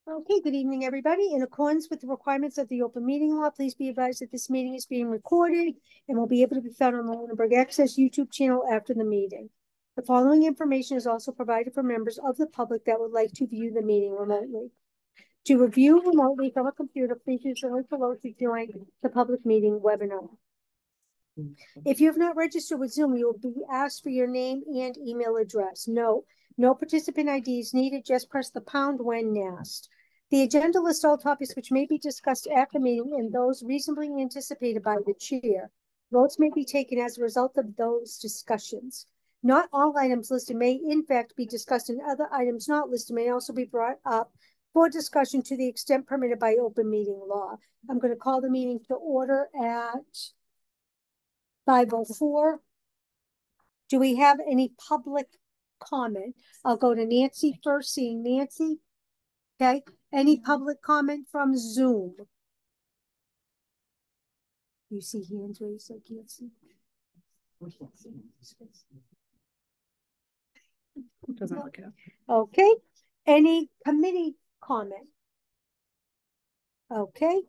Okay, good evening, everybody. In accordance with the requirements of the open meeting law, please be advised that this meeting is being recorded and will be able to be found on the Lunenburg Access YouTube channel after the meeting. The following information is also provided for members of the public that would like to view the meeting remotely. To review remotely from a computer, please use the link below to join the public meeting webinar. If you have not registered with Zoom, you will be asked for your name and email address. No participant ID is needed. Just press the pound when asked. The agenda lists all topics which may be discussed at the meeting and those reasonably anticipated by the chair. Votes may be taken as a result of those discussions. Not all items listed may in fact be discussed, and other items not listed may also be brought up for discussion to the extent permitted by open meeting law. I'm going to call the meeting to order at 5:04. Do we have any public comment? I'll go to Nancy first, seeing Nancy. Okay, any public comment from Zoom? You see hands raised, I can't see. Doesn't look it up. Okay, any committee comment? Okay,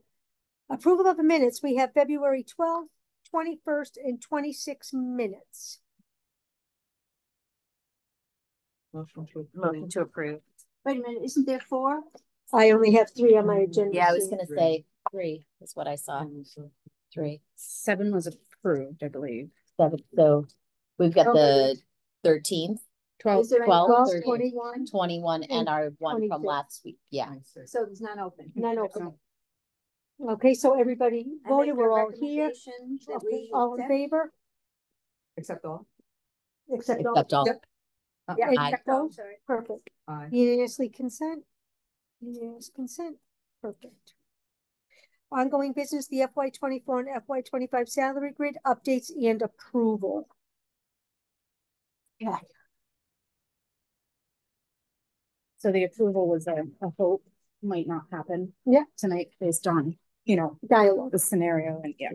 approval of the minutes. We have February 12th, 21st, and 26 minutes. Motion to approve. Wait a minute, isn't there 4? I only have 3 on my agenda. Yeah, I was gonna say 3 is what I saw. 3. 7 was approved, I believe. 7. So we've got the 13th, 12, 12, 13, 21, 21, and our one 26. from last week. Yeah. So there's none open. none open. Okay, so everybody voted. We're all here. That Okay, all in favor? Except all? Except all. Except all. Yep. Yeah, Any except all, opposed? sorry. Perfect. Aye. Unanimously consent? Unanimous consent. Perfect. Ongoing business, the FY24 and FY25 salary grid updates and approval. Yeah. So the approval was a hope, might not happen. Yeah. Tonight based on, Dialogue. the scenario and yeah.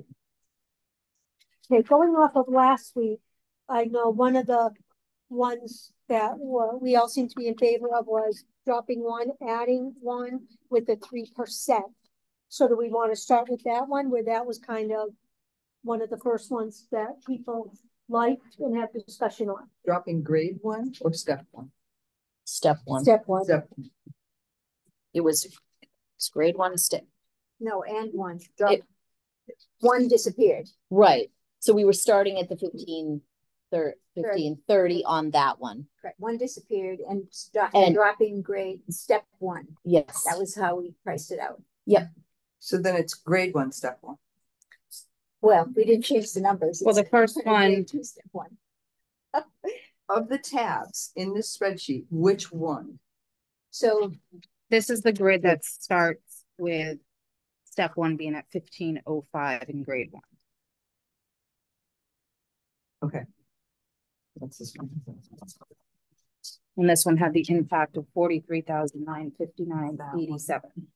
Okay, going off of last week, I know one of the ones that we all seem to be in favor of was dropping 1, adding 1 with the 3%. So do we want to start with that one, where that was kind of one of the first ones that people liked and have discussion on? Dropping grade 1 or step 1? Step 1. Step 1. Step. It was grade 1 step. No, and 1. One disappeared. Right. So we were starting at the 1530 on that one. Correct. 1 disappeared and And- dropping grade step 1. Yes. That was how we priced it out. Yep. So then it's grade 1, step 1. Well, we didn't change the numbers. Well, the first one- Grade 2, step 1. Of the tabs in this spreadsheet, which one? So This is the grid that starts with step 1 being at 1505 in grade 1. Okay. That's this one. And this one had the impact of 43,959.87.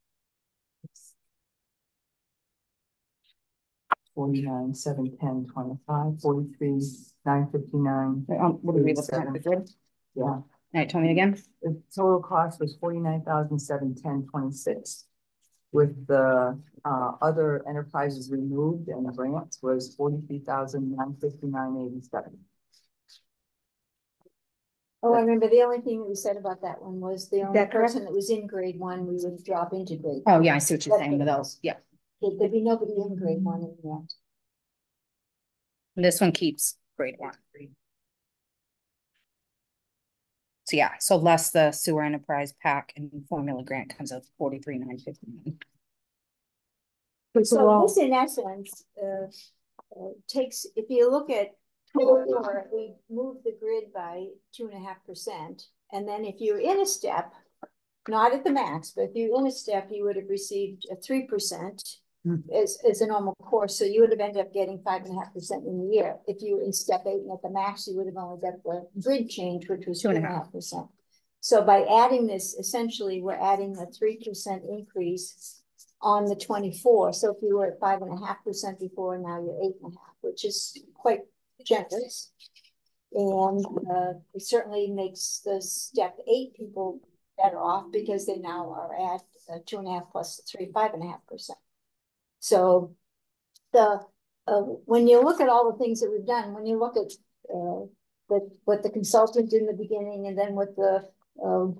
49, 7, 10, 25, 43, 959. What are we looking at? The grid? Yeah. All right, tell me again. The total cost was 49,710.26. With the other enterprises removed and the grants was 43,959.87. I remember the only thing that we said about that one was the only that correct? person that was in grade 1, we would drop into grade. Oh, yeah, I see what you're That's saying with what it those. Yeah. There'd be nobody in grade 1 in the end. And this one keeps grade 1. So yeah, so less the sewer enterprise pack and formula grant comes out 43,959. So this in essence takes, if you look at 4, we moved the grid by 2.5%. And then if you're in a step, not at the max, but if you're in a step, you would have received a 3% as a normal course. So you would have ended up getting 5.5% in the year. If you were in step 8 and at the max, you would have only got the grid change, which was 2.5%. So by adding this, essentially, we're adding a 3% increase on the 24. So if you were at 5.5% before, now you're 8.5%, which is quite generous. And it certainly makes the step 8 people better off because they now are at 2.5 plus 3, 5.5%. So when you look at all the things that we've done, when you look at what the consultant did in the beginning, and then what the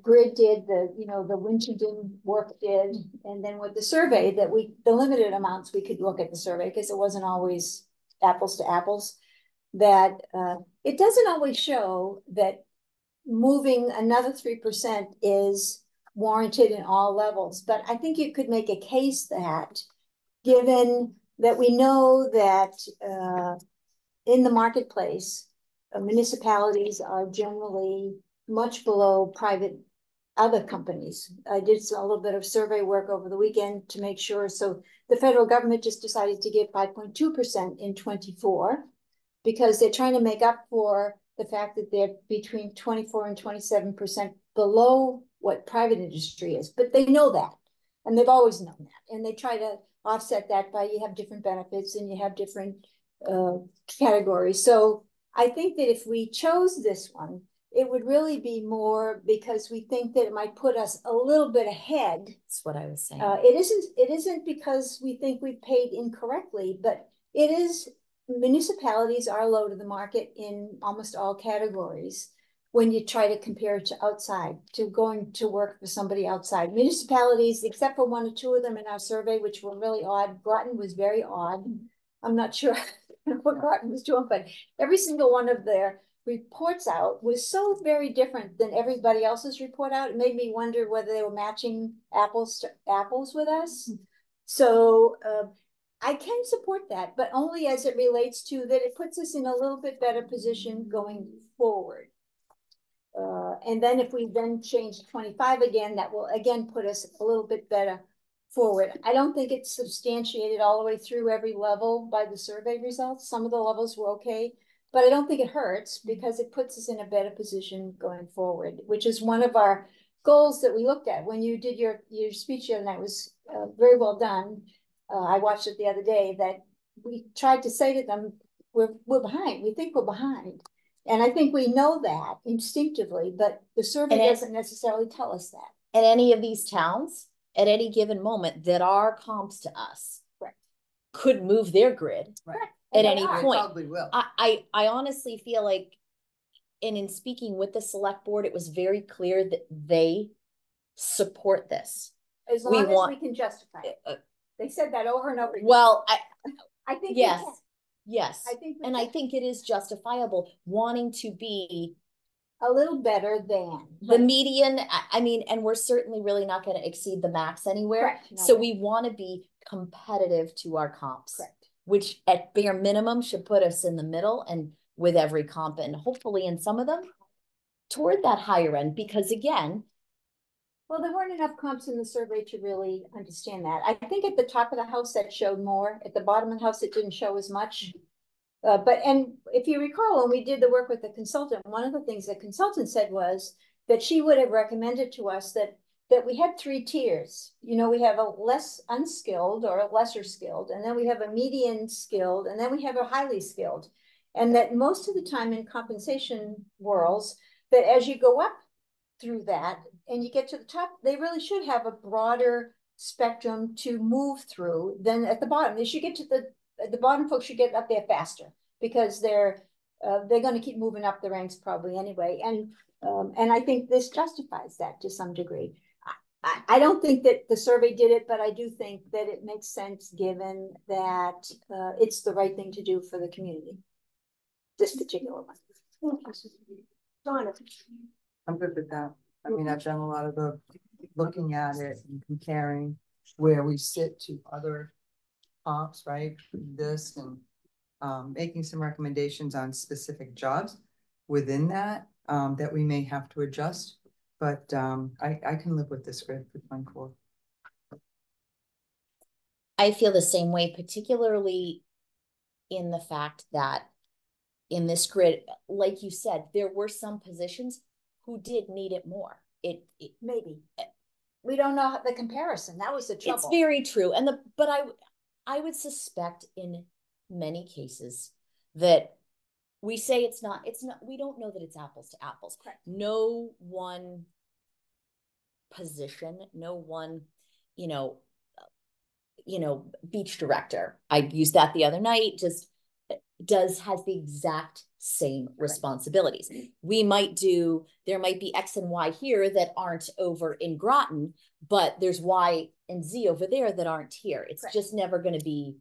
grid did, the Winchendon work did, and then with the survey the limited amounts we could look at the survey because it wasn't always apples to apples, that it doesn't always show that moving another 3% is warranted in all levels. But I think you could make a case that, given that we know that in the marketplace, municipalities are generally much below private other companies. I did a little bit of survey work over the weekend to make sure. So the federal government just decided to give 5.2% in 24 because they're trying to make up for the fact that they're between 24 and 27% below what private industry is. But they know that, and they've always known that. And they try to offset that by you have different benefits and you have different categories. So I think that if we chose this one, it would really be more because we think that it might put us a little bit ahead. That's what I was saying. It isn't because we think we've paid incorrectly, but it is, municipalities are low to the market in almost all categories when you try to compare it to outside, to going to work for somebody outside. Municipalities, except for 1 or 2 of them in our survey, which were really odd. Groton was very odd. I'm not sure what Groton was doing, but every single one of their reports out was so very different than everybody else's report out. It made me wonder whether they were matching apples to apples with us. So I can support that, but only as it relates to that it puts us in a little bit better position going forward. And then if we then change 25 again, that will again put us a little bit better forward. I don't think it's substantiated all the way through every level by the survey results. Some of the levels were okay, but I don't think it hurts because it puts us in a better position going forward, which is one of our goals that we looked at. When you did your speech the other night, was very well done. I watched it the other day, that we tried to say to them, we're behind. We think we're behind. And I think we know that instinctively, but the survey doesn't necessarily tell us that. And any of these towns at any given moment that are comps to us could move their grid at any point. Probably will. I honestly feel like, and in speaking with the select board, it was very clear that they support this. As long as we can justify it. They said that over and over again. Well, I think yes. Yes. I think it is justifiable wanting to be a little better than the median. I mean, and we're certainly really not going to exceed the max anywhere. So we want to be competitive to our comps, which at bare minimum should put us in the middle and with every comp, and hopefully in some of them toward that higher end, because again, well, there weren't enough comps in the survey to really understand that. I think at the top of the house that showed more. At the bottom of the house, it didn't show as much. And if you recall, when we did the work with the consultant, one of the things the consultant said was that she would have recommended to us that we had 3 tiers. You know, we have a less unskilled or a lesser skilled, and then we have a median skilled, and then we have a highly skilled. And that most of the time in compensation worlds, that as you go up through that and you get to the top, they really should have a broader spectrum to move through than at the bottom. They should get to the bottom. Folks should get up there faster because they're going to keep moving up the ranks probably anyway. And I think this justifies that to some degree. I don't think that the survey did it, but I do think that it makes sense given that it's the right thing to do for the community. This particular one. Donna. I'm good with that. I mean, I've done a lot of the looking at it and comparing where we sit to other comps, right? This and making some recommendations on specific jobs within that that we may have to adjust. But I can live with this grid for 24. I feel the same way, particularly in the fact that in this grid, like you said, there were some positions who did need it more. It maybe we don't know the comparison. That was the trouble. It's very true. But I would suspect in many cases that we say it's not, we don't know that it's apples to apples. Correct. No one position, no one, beach director. I used that the other night, just has the exact same responsibilities. There might be X and Y here that aren't over in Groton, but there's Y and Z over there that aren't here. It's just never going to be,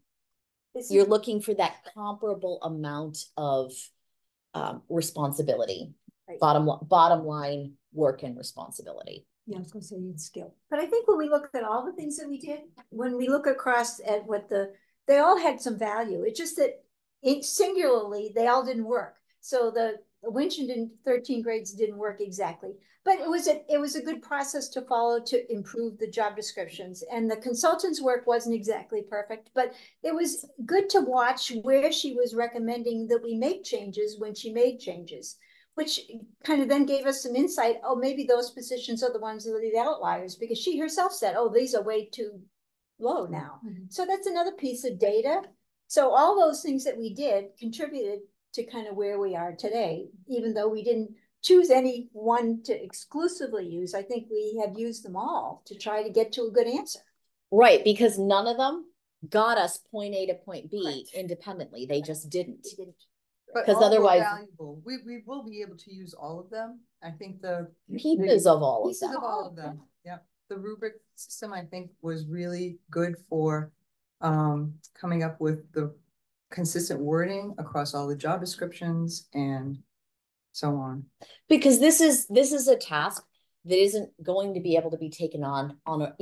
you're looking for that comparable amount of responsibility. Right. Bottom line work and responsibility. Yeah, I was gonna say you'd skill. But I think when we look at all the things that we did, when we look across at they all had some value. It's just that singularly, they all didn't work. So the Winchendon 13 grades didn't work exactly, but it was a good process to follow to improve the job descriptions. And the consultant's work wasn't exactly perfect, but it was good to watch where she was recommending that we make changes when she made changes, which kind of then gave us some insight. Oh, maybe those positions are the ones that are the outliers, because she herself said, oh, these are way too low now. Mm-hmm. So that's another piece of data. So all those things that we did contributed to kind of where we are today, even though we didn't choose any one to exclusively use. I think we have used them all to try to get to a good answer. Right, because none of them got us point A to point B independently. They just didn't. Because otherwise, valuable. We will be able to use all of them. I think the pieces of all of them. Yeah, the rubric system I think was really good for coming up with the consistent wording across all the job descriptions and so on. Because this is a task that isn't going to be able to be taken on a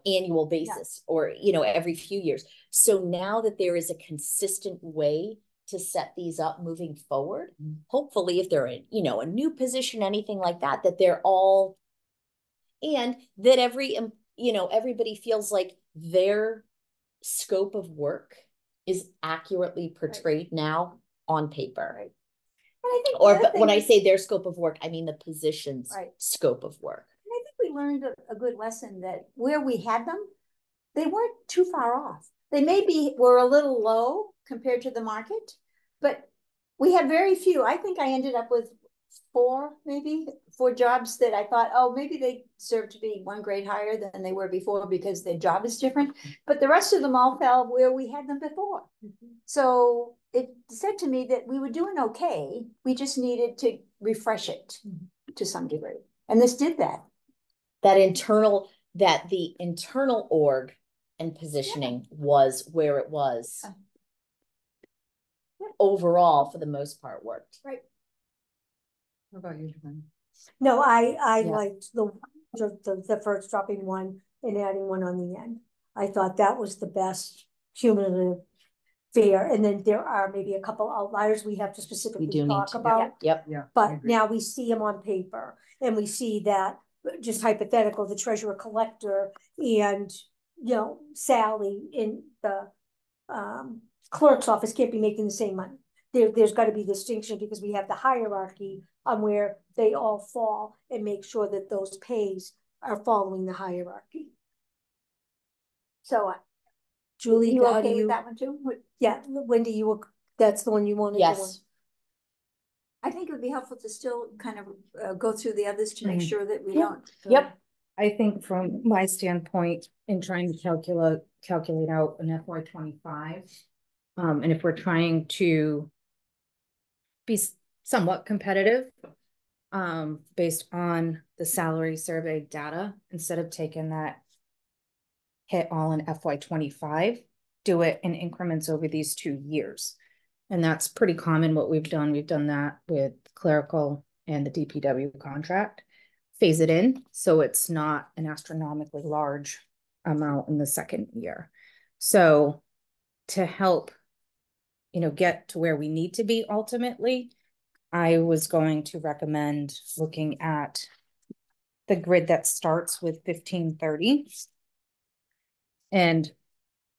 annual basis or every few years. So now that there is a consistent way to set these up moving forward, hopefully if they're in a new position, anything like that, that they're all, and that everybody feels like their scope of work is accurately portrayed now on paper. Right. But when I say their scope of work, I mean the position's scope of work. And I think we learned a good lesson that where we had them, they weren't too far off. They were a little low compared to the market, but we had very few. I think I ended up with four jobs that I thought, oh, maybe they deserve to be one grade higher than they were before because their job is different. But the rest of them all fell where we had them before. Mm-hmm. So it said to me that we were doing okay. We just needed to refresh it to some degree. And this did that. The internal org and positioning was where it was. Overall, for the most part, worked. Right. What about you, Joanne? No, I liked the first dropping one and adding one on the end. I thought that was the best cumulative fair. And then there are maybe a couple outliers we have to specifically talk about. Yep. Yeah. But now we see them on paper and we see that, just hypothetical, the treasurer collector and Sally in the clerk's office can't be making the same money. There's got to be distinction because we have the hierarchy on where they all fall and make sure that those pays are following the hierarchy. So, Julie, you okay with that one too? Yeah, Wendy, that's the one you wanted. Yes. I think it would be helpful to still kind of go through the others to make sure that we don't. Yep. I think from my standpoint in trying to calculate out an FY25, and if we're trying to be somewhat competitive, based on the salary survey data, instead of taking that hit all in FY25, do it in increments over these 2 years. And that's pretty common what we've done. We've done that with clerical and the DPW contract. Phase it in so it's not an astronomically large amount in the second year. So to help, get to where we need to be ultimately, I was going to recommend looking at the grid that starts with 1530. And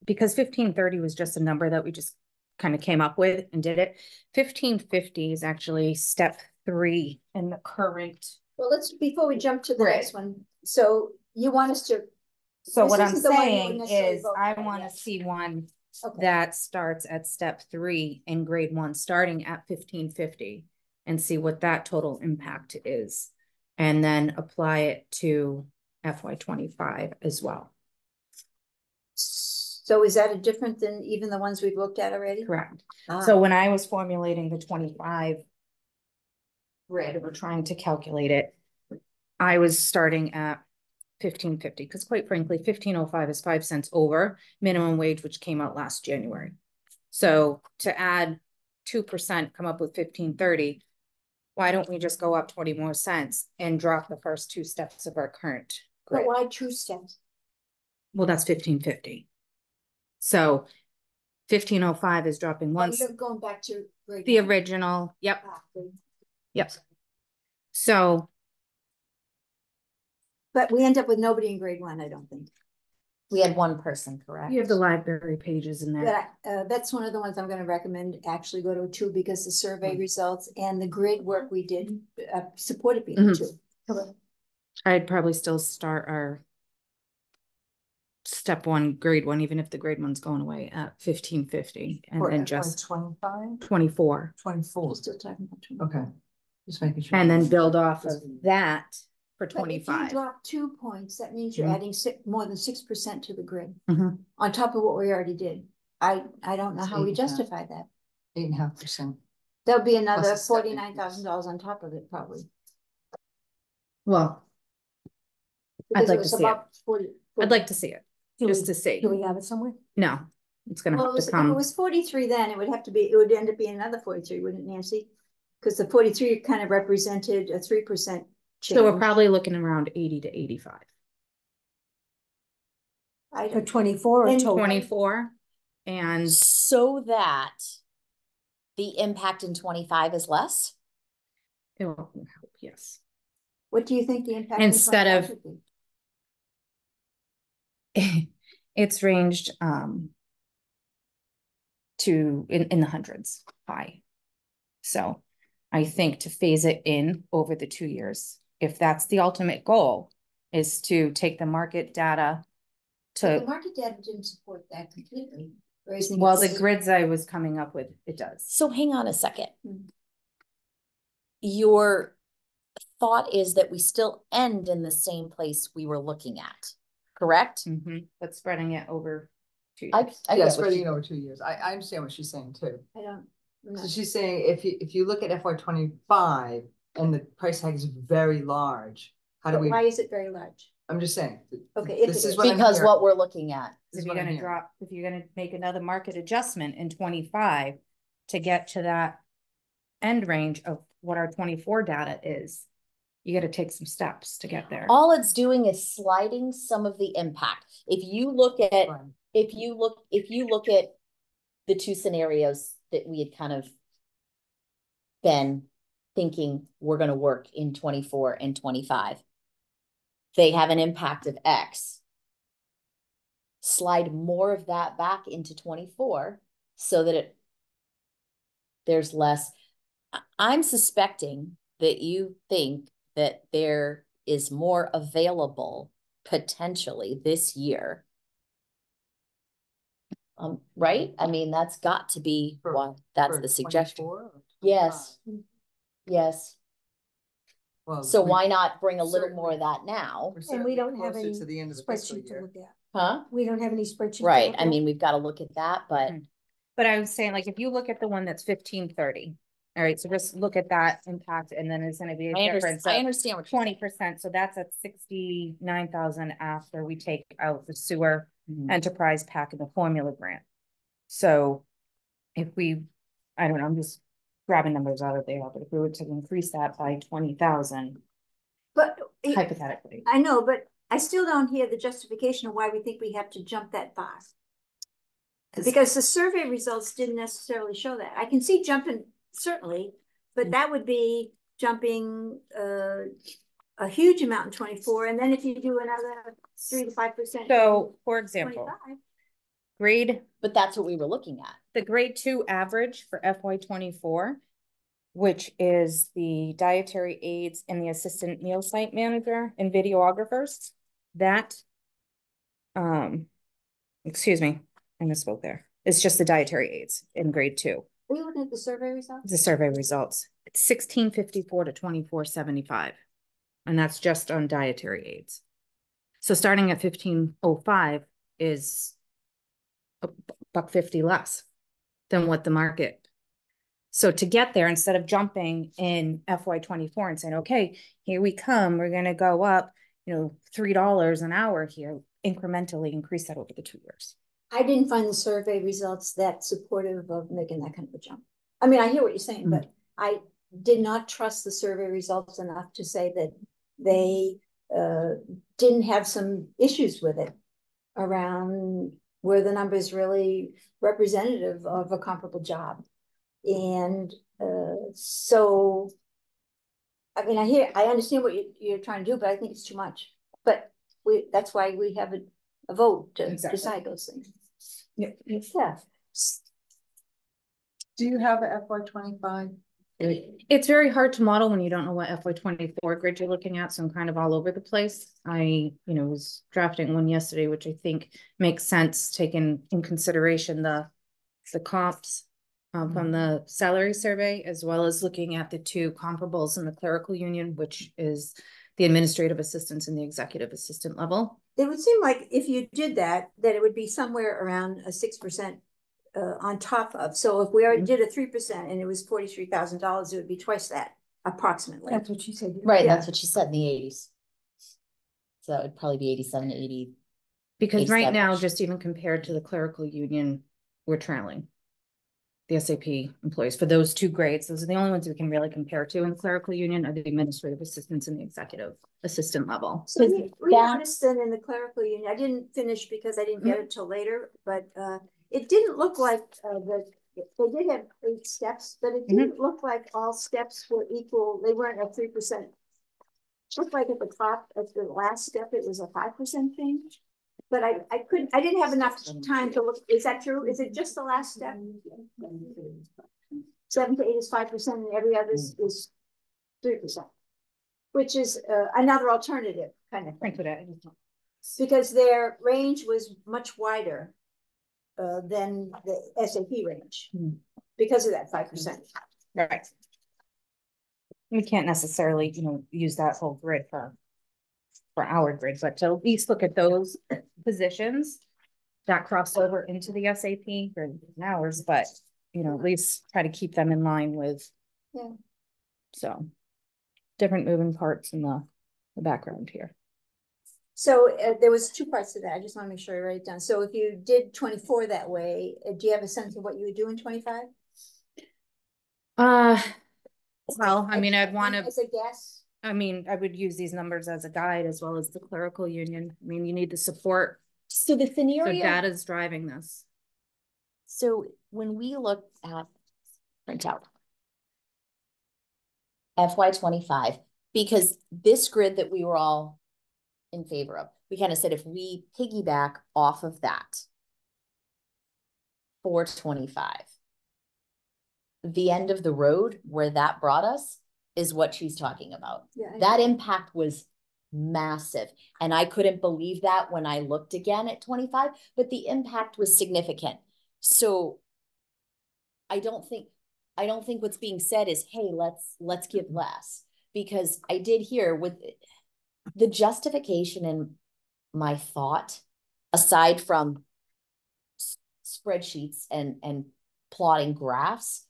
because 1530 was just a number that we just kind of came up with and did it, 1550 is actually step 3 in the current. Well, before we jump to the next one. So you want us to. So what I'm saying is I want to see one that starts at step 3 in grade 1, starting at 1550, and see what that total impact is. And then apply it to FY25 as well. So is that a different than even the ones we've looked at already? Correct. Ah. So when I was formulating the 25 grid, we're trying to calculate it, I was starting at 1550, because quite frankly, 1505 is 5 cents over minimum wage, which came out last January. So to add 2%, come up with 1530, why don't we just go up 20 more cents and drop the first 2 steps of our current grid? But why 2 steps? Well, that's 1550. So 1505 is dropping Oh, once. you're going back to grade The one? original, yep. Ah, grade. Yep. So. But we end up with nobody in grade 1, I don't think. We had one person, correct? You have the library pages in there. But that's one of the ones I'm gonna recommend actually go to a 2, because the survey results and the grid work we did supported being a 2. I'd probably still start our step 1, grade 1, even if the grade 1's going away at 1550, and For then just 25, 24, 24. Still talking about 2. Okay, just making sure. and then build off of that for But if you 25. drop 2 points, that means you're adding more than 6% to the grid Mhm. on top of what we already did. I don't know how we 8.5. justify that. 8.5%. There'll be another Plus a step $49,000 on top of it, probably. Well, Because like it was to see it. about 40. I'd like to see it, just to see. Do we have it somewhere? No, it's gonna Well, have to if it come. was 43, then it would have to be, it would end up being another 43, wouldn't it, Nancy? Because the 43 kind of represented a 3% change. So we're probably looking around 80 to 85. For 24 or 24, and So that the impact in 25 is less? it will help, yes. What do you think the impact? Instead in of- 25 would be? It's ranged to in the hundreds high. So I think to phase it in over the 2 years, if that's the ultimate goal, is to take the market data The to, market data didn't support that completely. well, the grids I was coming up with, it does. So hang on a second. Mm. Your thought is that we still end in the same place we were looking at, correct? But spreading it over 2 years. I Yeah, get what spreading you- it over 2 years. I understand what she's saying too. I'm So not- she's saying if you look at FY25 and the price tag is very large, how do But we? why is it very large? I'm just saying. Okay, if This it is is. what I'm Because hearing. what we're looking at. This is If what you're I'm gonna hearing. if you're gonna make another market adjustment in 25 to get to that end range of what our 24 data is, you gotta take some steps to get there. All it's doing is sliding some of the impact. If you look at, Right. if you look at the 2 scenarios that we had kind of been thinking we're gonna work in 24 and 25, they have an impact of X. Slide more of that back into 24 so that there's less. I'm suspecting that you think that there is more available potentially this year. Right? I mean, that's got to be why that's For the suggestion. 24 or Yes. 25? Yes. Well, So we- why not bring a little certainly- more of that now? we're And certainly we don't have closer any to the end of the fiscal spreadsheet to year. look at. Huh? We don't have any spreadsheet. to Right. look I at. mean, we've got to look at that, but But I was saying, like, if you look at the one that's 1530, all right, so just look at that impact, and then it's gonna be a difference I of understand what you're saying. 20%. So that's at 69,000 after we take out the sewer enterprise pack and the formula grant. So if we, I don't know, I'm just grabbing numbers out of there, but if we were to increase that by 20,000 But hypothetically. I know, but I still don't hear the justification of why we think we have to jump that far. Because the survey results didn't necessarily show that. I can see jumping, certainly, but that would be jumping a huge amount in 24. And then if you do another 3 to 5%. So, for example, 25. grade, But that's what we were looking at. the grade 2 average for FY24, which is the dietary aides and the assistant meal site manager and videographers, that, excuse me, I misspoke there. It's just the dietary aides in grade 2. Are you looking at the survey results? The survey results. It's 1654 to 2475. And that's just on dietary aids. So starting at 1505 is $1.50 less than what the market. So to get there, instead of jumping in FY24 and saying, okay, here we come, we're going to go up, $3 an hour here, incrementally increase that over the 2 years. I didn't find the survey results that supportive of making that kind of a jump. I mean, I hear what you're saying, but I did not trust the survey results enough to say that they didn't have some issues with it around where the number is really representative of a comparable job. And so, I mean, I understand what you're trying to do, but I think it's too much. But that's why we have a vote to decide those things. Yeah. Yeah. Do you have a FY25? It's very hard to model when you don't know what FY24 grid you're looking at, so I'm kind of all over the place. I, was drafting one yesterday, which I think makes sense, taking in consideration the comps from the salary survey, as well as looking at the two comparables in the clerical union, which is the administrative assistants and the executive assistant level. It would seem like if you did that it would be somewhere around a 6% on top of. So if we already did a 3% and it was $43,000, it would be twice that, approximately. That's what she said. Right, that's what she said in the 80s. So it would probably be 87, 80. Because right now, just even compared to the clerical union, we're trailing the SAP employees for those two grades. Those are the only ones we can really compare to in the clerical union, are the administrative assistants and the executive assistant level. So we noticed that in the clerical union, I didn't finish because I didn't get it till later, but it didn't look like they did have 8 steps, but it didn't look like all steps were equal. They weren't at 3%. It looked like at the top, at the last step, it was a 5% thing. But I didn't have enough time to look. Is that true? Is it just the last step? 7 to 8 is 5%, and every other is 3%, which is another alternative kind of thing. Because their range was much wider than the SAP range because of that 5%. Right. We can't necessarily, use that whole grid for our grid, but to at least look at those positions that cross over into the SAP for hours, but at least try to keep them in line with. Yeah. So different moving parts in the background here. So there was 2 parts to that. I just want to make sure I write it down. So if you did 24 that way, do you have a sense of what you would do in 25? Well, I mean, I'd want to. As a guess. I mean, I would use these numbers as a guide as well as the clerical union. I mean, you need the support. So the scenario. So data's driving this. So when we look at printout FY25, because this grid that we were all in favor of, we kind of said if we piggyback off of that for 25, the end of the road where that brought us is what she's talking about. Yeah, that impact was massive. And I couldn't believe that when I looked again at 25, but the impact was significant. So I don't think what's being said is, hey, let's give less, because I did hear with the justification in my thought, aside from spreadsheets and plotting graphs,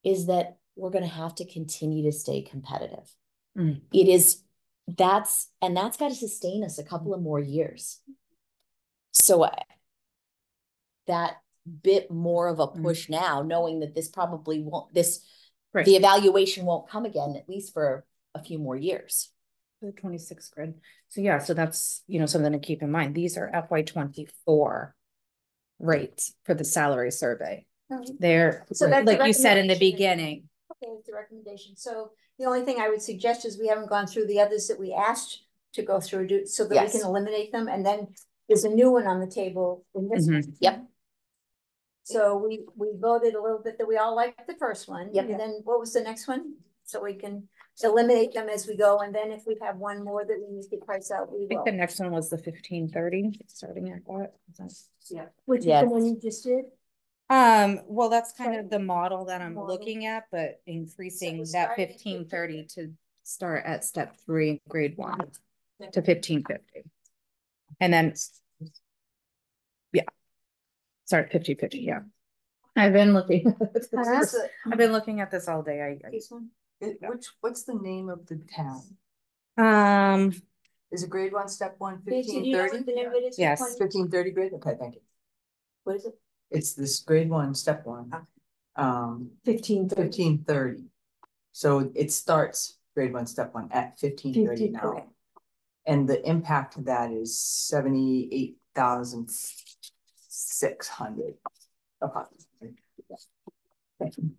is that we're going to have to continue to stay competitive. That's got to sustain us a couple of more years. So that bit more of a push now, knowing that this probably won't, the evaluation won't come again, at least for a few more years. The 26th grid. So yeah, so that's, something to keep in mind. These are FY24 rates for the salary survey. They're, so like you said in the beginning. Okay, it's the recommendation. So the only thing I would suggest is we haven't gone through the others that we asked to go through so that we can eliminate them. And then there's a new one on the table in this one. Yep. So we voted a little bit that we all liked the first one. Yep. And then what was the next one? So we can eliminate them as we go. And then if we have one more that we need to price out, we will. I think the next one was the 1530, starting at what? Yeah. Which is the one you just did? Well, that's kind of the model that I'm looking at, but increasing that 1530 to start at step 3, grade 1 to 1550. And then, yeah, sorry, 50-50, yeah. I've been looking, I've been looking at this all day. This one? What's the name of the town? Is it grade 1, step 1, Nancy, do you know 1530? what the name of it is? Yes. 1530 grade? Okay, thank you. What is it? It's this grade 1, step 1. 1530. So it starts grade 1, step 1 at 1530 now. And the impact of that is 78,600 approximately. Thank you.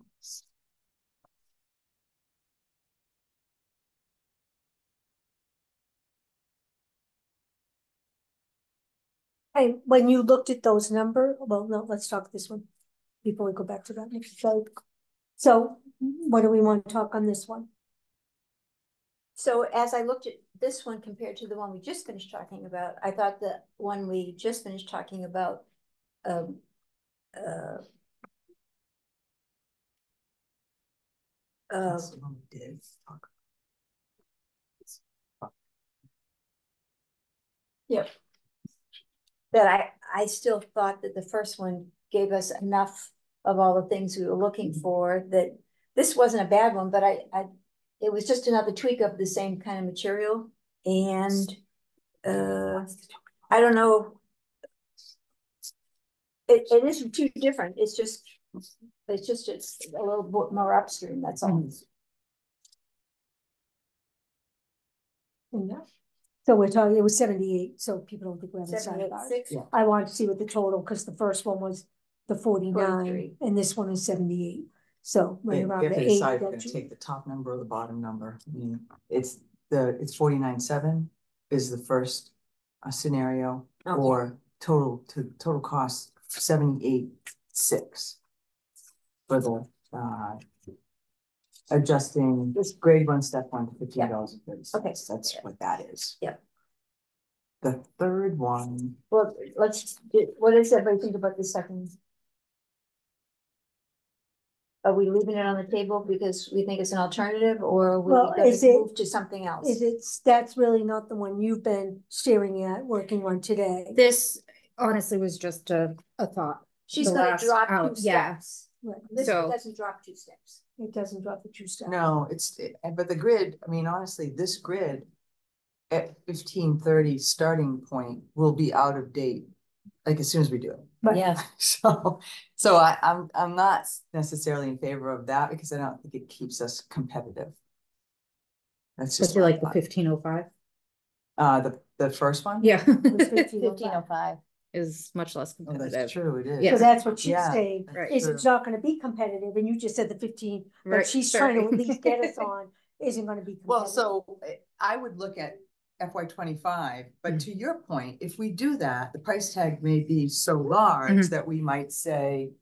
And when you looked at those numbers, well, no, let's talk this one before we go back to that next slide. So what do we want to talk on this one? So as I looked at this one compared to the one we just finished talking about, I thought the one we just finished talking about, That's the one we did talk yep. That I still thought that the first one gave us enough of all the things we were looking for, that this wasn't a bad one, but it was just another tweak of the same kind of material. And I don't know. It isn't too different. It's just a little bit more upstream, that's all. Yeah. So we're talking, it was 78, so people don't think we're having sidebars. 78.6. Yeah. I wanted to see what the total, because the first one was the 49, 43. and this one is 78. So right We around have the to 8. decide if we're gonna take the top number or the bottom number. I mean, it's 49.7 is the first scenario, Okay. or total cost 78.6 for the adjusting this grade 1, step 1 to $15.30. Okay. That's what that is. Yep. The third one. Well, what does everybody think about the second? Are we leaving it on the table because we think it's an alternative, or are we gonna move to something else? That's really not the one you've been staring at, working on today. This honestly was just a thought. She's the gonna last drop out, 2 yeah. steps. Right. This So- doesn't drop 2 steps. It doesn't drop the 2 steps. No, but the grid, I mean, honestly, this grid at 1530 starting point will be out of date, like as soon as we do it. But Yeah. So I'm not necessarily in favor of that, because I don't think it keeps us competitive. That's just Especially like the my 1505. thought. The first one? Yeah. it was 1505. 1505. Is much less Oh, competitive. that's true, it is. Yeah. So that's what she's Yeah, saying, that's is true. it's not gonna be competitive, and you just said the 15, but Right, she's sorry. trying to at least get us on, isn't gonna be competitive. Well, so I would look at FY25, but to your point, if we do that, the price tag may be so large that we might say,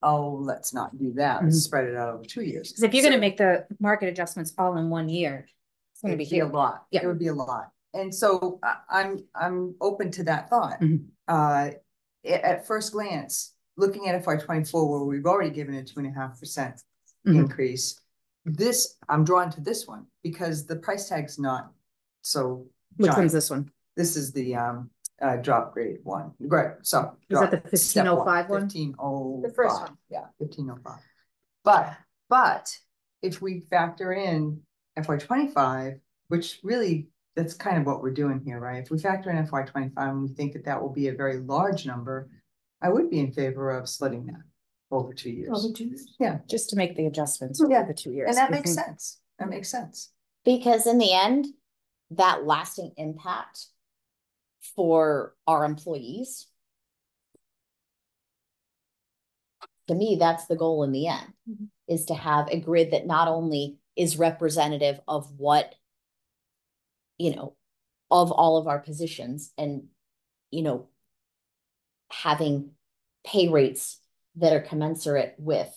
oh, let's not do that, let's spread it out over 2 years. Because if you're gonna make the market adjustments all in 1 year, it's gonna be It'd be a huge. lot. Yeah. It would be a lot. And so I'm open to that thought. At first glance, looking at FY24, where we've already given a 2.5% increase, I'm drawn to this one because the price tag's not so Which giant. one's this one? This is the drop grade one. Right. So Is that the 1505 one? 1505. The first one. Yeah, 1505. But if we factor in FY25, which really that's kind of what we're doing here, right? If we factor in FY25 and we think that that will be a very large number, I would be in favor of splitting that over 2 years. Over 2 years. Yeah, Just to make the adjustments Yeah. for the 2 years. and that I makes think- sense. That makes sense. Because in the end, that lasting impact for our employees, to me, that's the goal in the end, is to have a grid that not only is representative of what, of all of our positions and, having pay rates that are commensurate with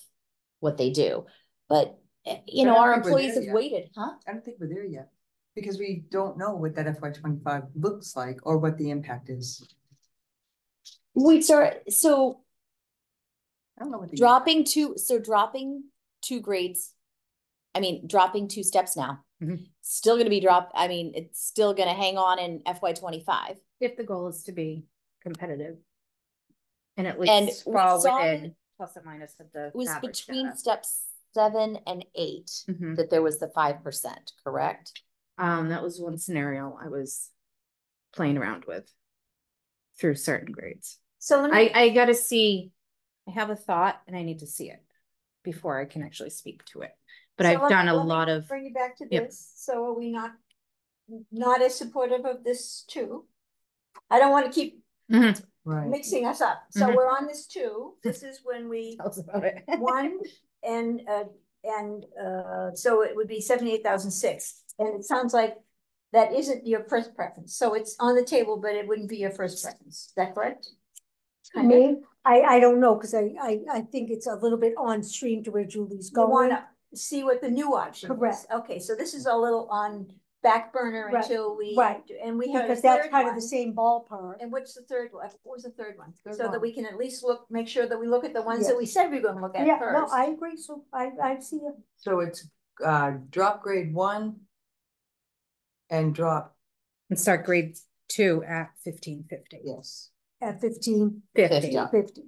what they do. But, I our don't think we're employees there have yet. waited, huh? I don't think we're there yet because we don't know what that FY25 looks like or what the impact is. So I don't know what the dropping 2 grades, dropping 2 steps now Still gonna be dropped. I mean, it's still gonna hang on in FY25. If the goal is to be competitive. And at And least we fall saw within plus or minus of the It was average between data. steps 7 and 8 that there was the 5%, correct? That was one scenario I was playing around with through certain grades. So let me, I gotta see, I have a thought and I need to see it before I can actually speak to it. But so I've let done a me lot of, bring you back to Yep. this. So are we not as supportive of this too? I don't want to keep Right. mixing us up. So Mhm. we're on this 2. This is when we tell us about it. 1 and so it would be 78,006. And it sounds like that isn't your first preference. So it's on the table, but it wouldn't be your first preference. Is that correct? Kind of? Me, I don't know, because I think it's a little bit on stream to where Julie's You going. wanna see what the new option is. Correct. Okay, so this is a little on back burner Right, until we. right. And we have a Because that's third kind of one. the same ballpark. And what's the third one? What was the third one? Third So that one. we can at least make sure that we look at the ones that we said we were gonna look at Yeah, first. no, I agree, so I see it. So it's drop grade 1 and drop, And start grade 2 at 1550. yes. At 15, 50. 50.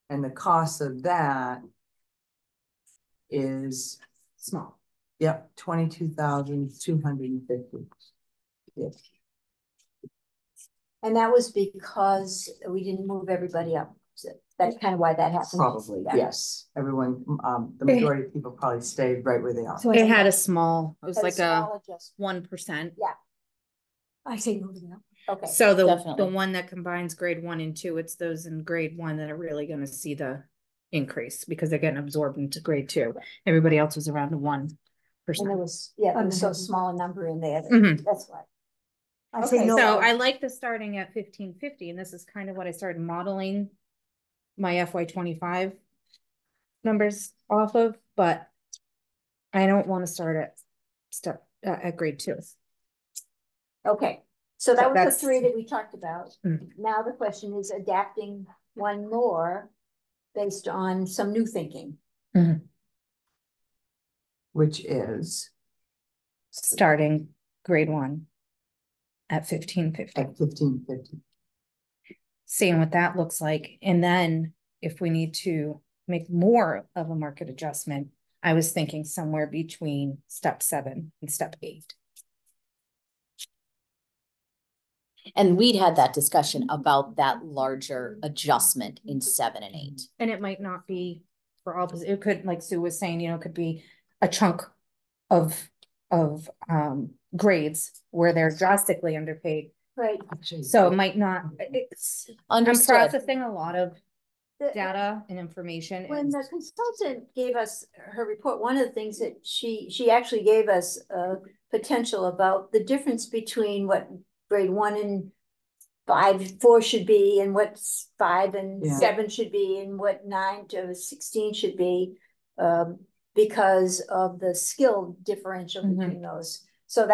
And the cost of that is, Small. yep, 22,250. Yes. And that was because we didn't move everybody up. So that's kind of why that happened. Probably, Yeah. yes. Everyone, the majority of people probably stayed right where they are. So It had a small, it was But like small a adjustment. 1%. I say no to that. Okay, So the Definitely. one that combines grade 1 and 2, it's those in grade 1 that are really gonna see the increase because they're getting absorbed into grade 2. Everybody else was around 1%. and there was so Unheavy. small a number in there. Mhm. That's why. I say Okay, no. So I like the starting at 1550, and this is kind of what I started modeling my FY25 numbers off of, but I don't want to start at grade 2. Okay, so that was the that's- 3 that we talked about. Mm. Now the question is adapting one more based on some new thinking. Which is Starting grade 1 at 1550. at 1550. Seeing what that looks like. And then if we need to make more of a market adjustment, I was thinking somewhere between step 7 and step 8. And we'd had that discussion about that larger adjustment in 7 and 8. And it might not be for all, it could, like Sue was saying, it could be a chunk of grades where they're drastically underpaid. Right. So it might not, I'm Understood. processing a lot of data and information. When and the consultant gave us her report, one of the things that she actually gave us potential about the difference between what grade 1 and 4 should be and what 5 and 7 should be and what 9 to 16 should be, because of the skill differential between those. So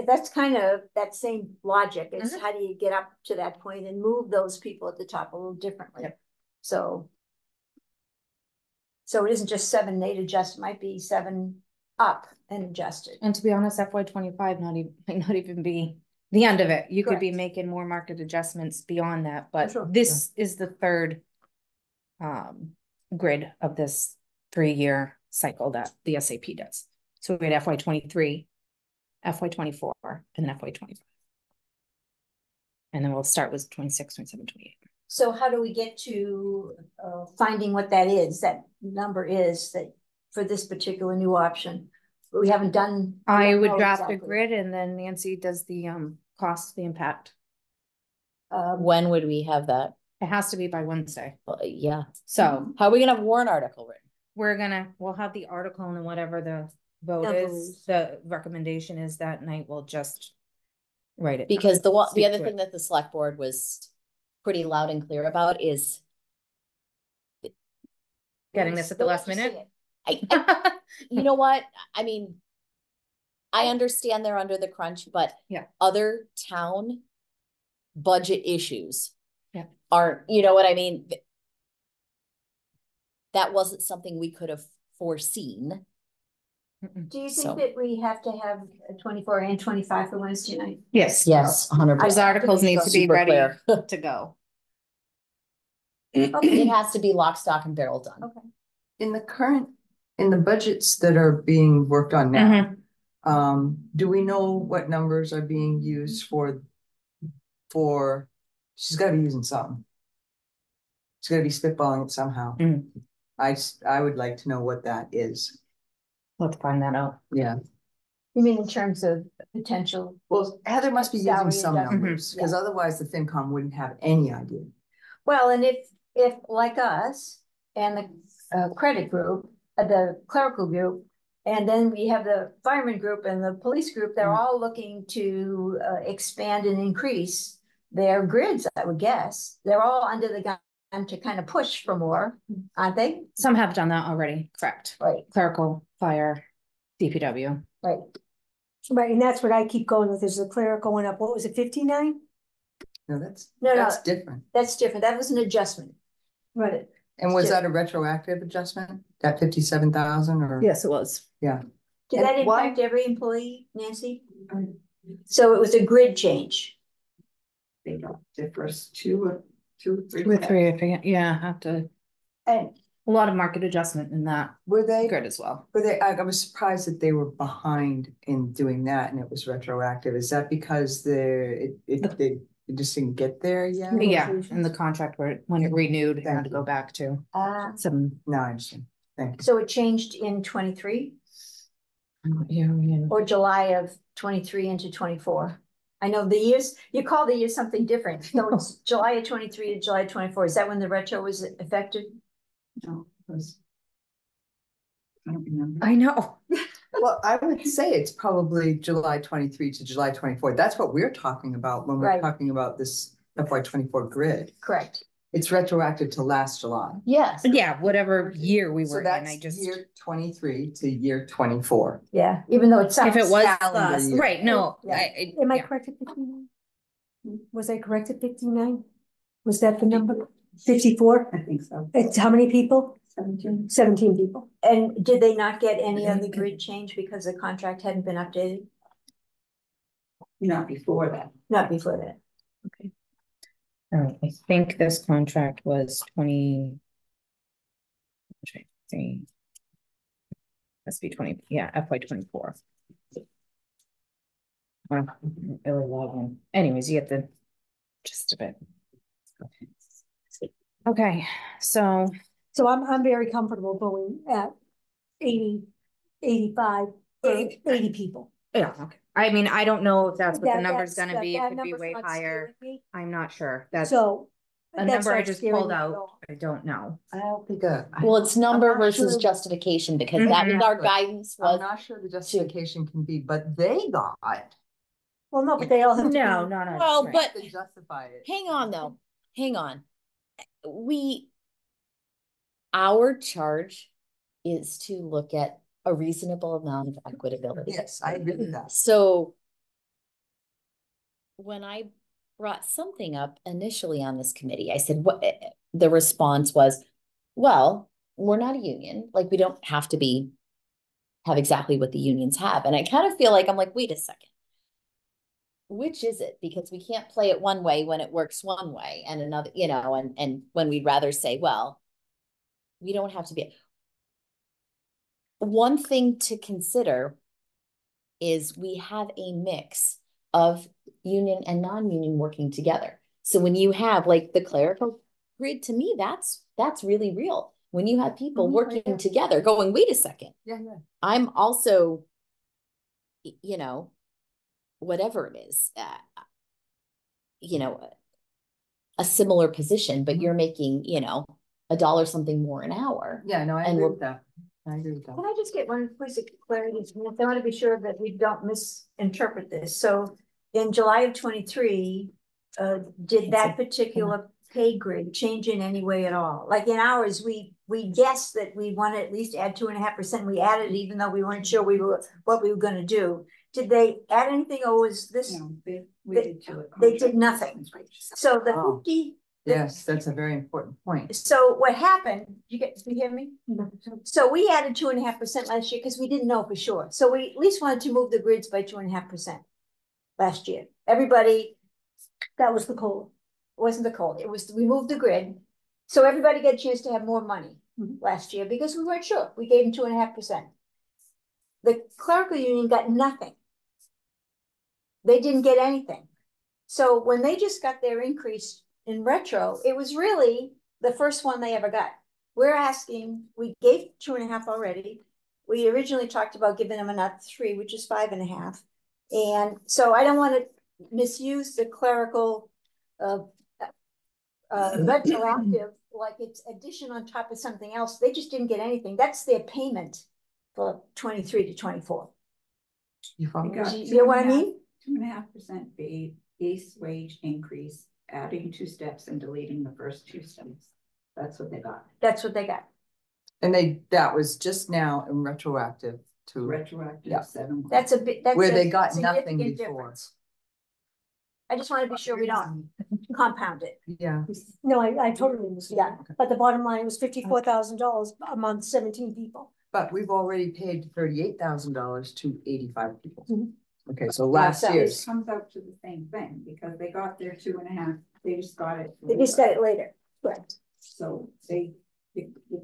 that's kind of that same logic is how do you get up to that point and move those people at the top a little differently. Yep. So it isn't just 7 and 8 adjust, might be 7 up and adjusted. And to be honest, FY25 might not even be the end of it. You could be Correct. making more market adjustments beyond that, but sure. this is the third grid of this 3-year cycle that the SAP does. So we had FY23, FY24, and then FY25. And then we'll start with 26, 27, 28. So how do we get to finding what that number is that for this particular new option? We haven't done. I don't would know draft exactly. a grid and then Nancy does the cost, the impact. When would we have that? It has to be by Wednesday. Well, yeah. So How are we gonna have a warrant article written? we'll have the article and whatever the vote Number is, is. the recommendation is that night, we'll just write it. Because the Speak other to thing it. that the select board was pretty loud and clear about is Getting this at the We'll last have to see minute. it. you know what? I mean, I understand they're under the crunch, but Yeah. other town budget issues Yeah. aren't, you know what I mean? That wasn't something we could have foreseen. Do you So- think that we have to have a 24 and 25 for Wednesday night? Yes. Yes, 100%. Those articles need to be Super ready clear. to go. It has to be lock, stock and barrel done. Okay. In the budgets that are being worked on now, do we know what numbers are being used for, she's gotta be using something. She's gotta be spitballing it somehow. Mhm. I would like to know what that is. Let's find that out. Yeah, You mean in terms of potential? well, Heather must be using Salary some adjustment. numbers, because otherwise the FinCom wouldn't have any idea. Well, and if like us and the credit group, the clerical group, and then we have the fireman group and the police group, they're all looking to expand and increase their grids, I would guess. They're all under the gun to kind of push for more, aren't they? Some have done that already, correct? Right, Clerical, fire, DPW. right. Right, and that's what I keep going with, is the clerical went up, what was it, 59? No, that's No, different. That's different. That was an adjustment. Right. And was that a retroactive adjustment? That 57,000 or? Yes, it was. Yeah. Did And that why- impact every employee, Nancy? So it was a grid change. They got differs two, 3. Two or three, I forget. Yeah, have to, And a lot of market adjustment in that Were they? grid as well. I was surprised that they were behind in doing that and it was retroactive. Is that because they just didn't get there yet? Yeah, and the contract where when it renewed, it had to go back to some. No, I understand. Thank you. so it changed in 23 Yeah, or July of 23 into 24. I know the years, you call the years something different. So it's July of 23 to July of 24. Is that when the retro was effective? No, I don't remember. I know. Well, I would say it's probably July 23 to July 24. That's what we're talking about when we're Right. talking about this FY 24 grid. Correct. It's retroactive to last July. Yes. Yeah, whatever year we So were in, I that's just. year 23 to year 24. Yeah, even though it sounds. If it was, calendar year. right, no, Yeah. Am I yeah. correct at 59? Was I correct at 59? Was that the number? 54? I think so. It's how many people? 17. 17 people. And did they not get any other grid change because the contract hadn't been updated? Not before that. Not before that. Okay. All right, I think this contract was 20. Must be 20, yeah, FY 24. Well, really long. Anyways, you get the gist of it. Okay, so So I'm very comfortable going at 80, 85, or 80 people. yeah, okay. I mean, I don't know if that's what the That- number's that's- gonna be. It that could be number's way not higher. scaring me. I'm not sure. That's a So. that's number I not just scaring pulled me at out. all. I don't know. I don't think Well, it's number not versus sure. justification because that was our guidance I'm was, not sure the justification can be, but they got Well, no, but they all have. to No, be- no, no. well, right. but to justify it. hang on though, hang on. Our charge is to look at a reasonable amount of equitability. Yes, I agree with that. So when I brought something up initially on this committee, I said, what the response was, well, we're not a union. Like we don't have to have exactly what the unions have. And I kind of feel like, I'm like, wait a second. Which is it? Because we can't play it one way when it works one way and another, and when we'd rather say, well, we don't have to be. One thing to consider is we have a mix of union and non-union working together. So when you have like the clerical grid, to me, that's really real. When you have people working together going, wait a second, Yeah. I'm also, whatever it is, a similar position, but you're making, $1 something more an hour. Yeah, no, I And agree we're- with that. I agree with that. Can I just get one place of clarity? I want to be sure that we don't misinterpret this. So in July of 23, did that particular pay grid change in any way at all? Like in ours, we guessed that we want to at least add 2.5%. We added, even though we weren't sure what we were going to do. Did they add anything, or was this? No, we They- did to it. They did nothing. So the Oh. 50 Yes, that's a very important point. So what happened, you hear me? So we added 2.5% last year because we didn't know for sure. So we at least wanted to move the grids by 2.5% last year. Everybody, That was the COLA. it wasn't the COLA, it was, we moved the grid. So everybody got a chance to have more money last year because we weren't sure. We gave them 2.5%. The clerical union got nothing. They didn't get anything. So when they just got their increase in retro, it was really the first one they ever got. We're asking, we gave 2.5 already. We originally talked about giving them another 3, which is 5.5. And so I don't want to misuse the clerical retroactive, like it's addition on top of something else. They just didn't get anything. That's their payment for 23 to 24. You follow? You know what I mean? 2.5% base wage increase, adding 2 steps and deleting the first 2 steps. That's what they got. That's what they got. And that was just now in retroactive to Retroactive Yeah. 7. That's a bit. That's where a they got nothing significant before. difference. I just want to be sure we don't compound it. Yeah, No, I totally understand. But the bottom line was $54,000 a month, 17 people. but we've already paid $38,000 to 85 people. Mhm. Okay, so last so year's. It comes out to the same thing because they got their 2.5. They just got it. They just got it later. Correct. So if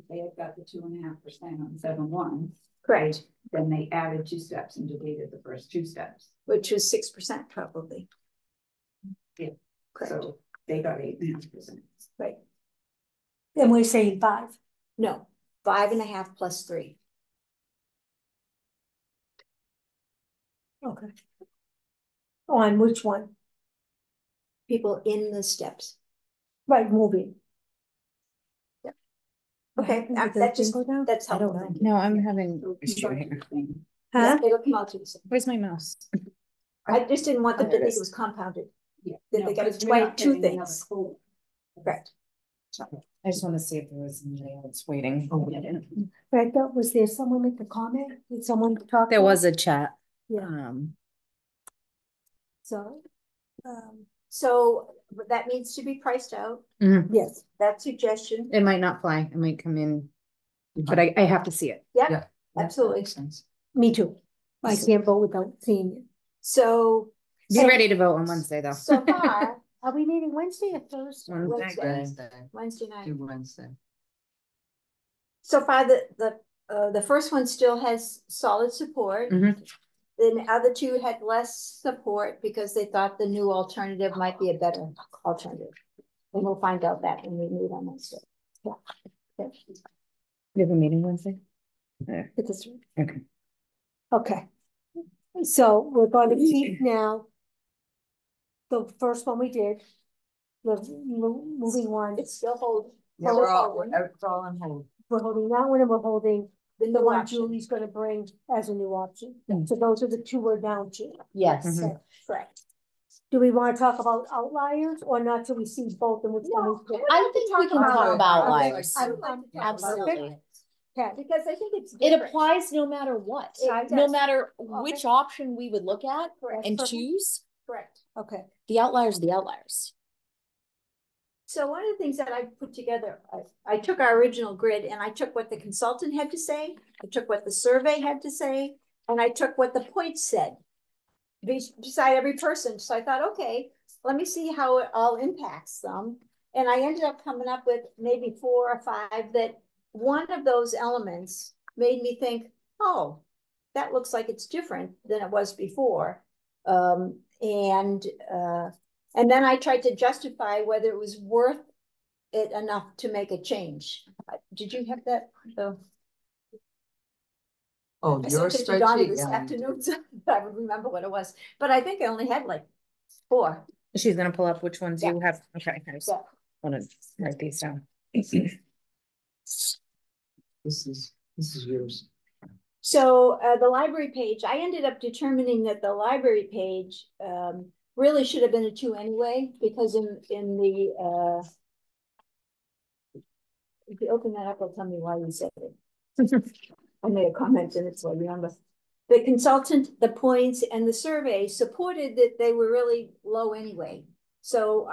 they had got the 2.5% on 7/1, Correct. then they added 2 steps and deleted the first 2 steps. Which was 6% probably. Yeah. Correct. So they got 8.5%. Right. And we're saying 5. No, 5.5 plus 3. Okay. On which one? People in the steps. Right, moving. Okay, Did that thing just, go down? that's I don't helpful. know. No, I'm having So issue here. interesting. Huh? Yeah, it'll come out to the same. Where's my mouse? I just didn't want them to There it think is. it was compounded. Yeah. That they got because it we're not 22 getting another things. COLA. Correct. I just want to see if there was anybody else waiting. Rebecca, was there someone make a comment? Did someone talk? There to was us? a chat. Yeah. So, So that needs to be priced out. yes. That suggestion. It might not fly. It might come in, but I have to see it. Yep, Yeah. absolutely. Makes sense. Me too. I can't vote without seeing it. So. Be ready to vote on Wednesday though. So far, Are we meeting Wednesday or Thursday? Wednesday. Wednesday, Wednesday night. do Wednesday. So far, the first one still has solid support. Mhm. Then the other 2 had less support because they thought the new alternative might be a better alternative. And we'll find out that when we meet on Wednesday. Yeah. You have a meeting Wednesday? It's Okay. okay. So we're going to keep now the first one we did, the moving one. It's still holding. Yeah, Still we're all holding. on hold. We're holding that one and we're holding The the new one option. Julie's gonna bring as a new option. Mm. So those are the 2 we're down to. Yes. Mhm. Correct. Do we want to talk about outliers or not till we see both and which one is good? I think we can talk about outliers. I'm- Absolutely. Okay, Because I think it's It different. applies no matter what, It no does. matter Okay. which option we would look at Correct. and choose, Correct. okay. the outliers are the outliers. So one of the things that I put together, I took our original grid and I took what the consultant had to say, I took what the survey had to say, and I took what the points said. Beside every person, so I thought, okay, let me see how it all impacts them. And I ended up coming up with maybe 4 or 5 that one of those elements made me think, oh, that looks like it's different than it was before. And then I tried to justify whether it was worth it enough to make a change. Did you have that? Oh, I your sent it to Donna spreadsheet, this yeah. afternoon, so I would remember what it was, but I think I only had like 4. She's gonna pull up which ones Yeah. you have. Okay, I just Yeah. want to write these down. This is yours. So the library page, I ended up determining that the library page really should have been a 2 anyway, because in the if you open that up, it'll tell me why you said it. I made a comment in it, so I remember. The consultant, the points, and the survey supported that they were really low anyway. So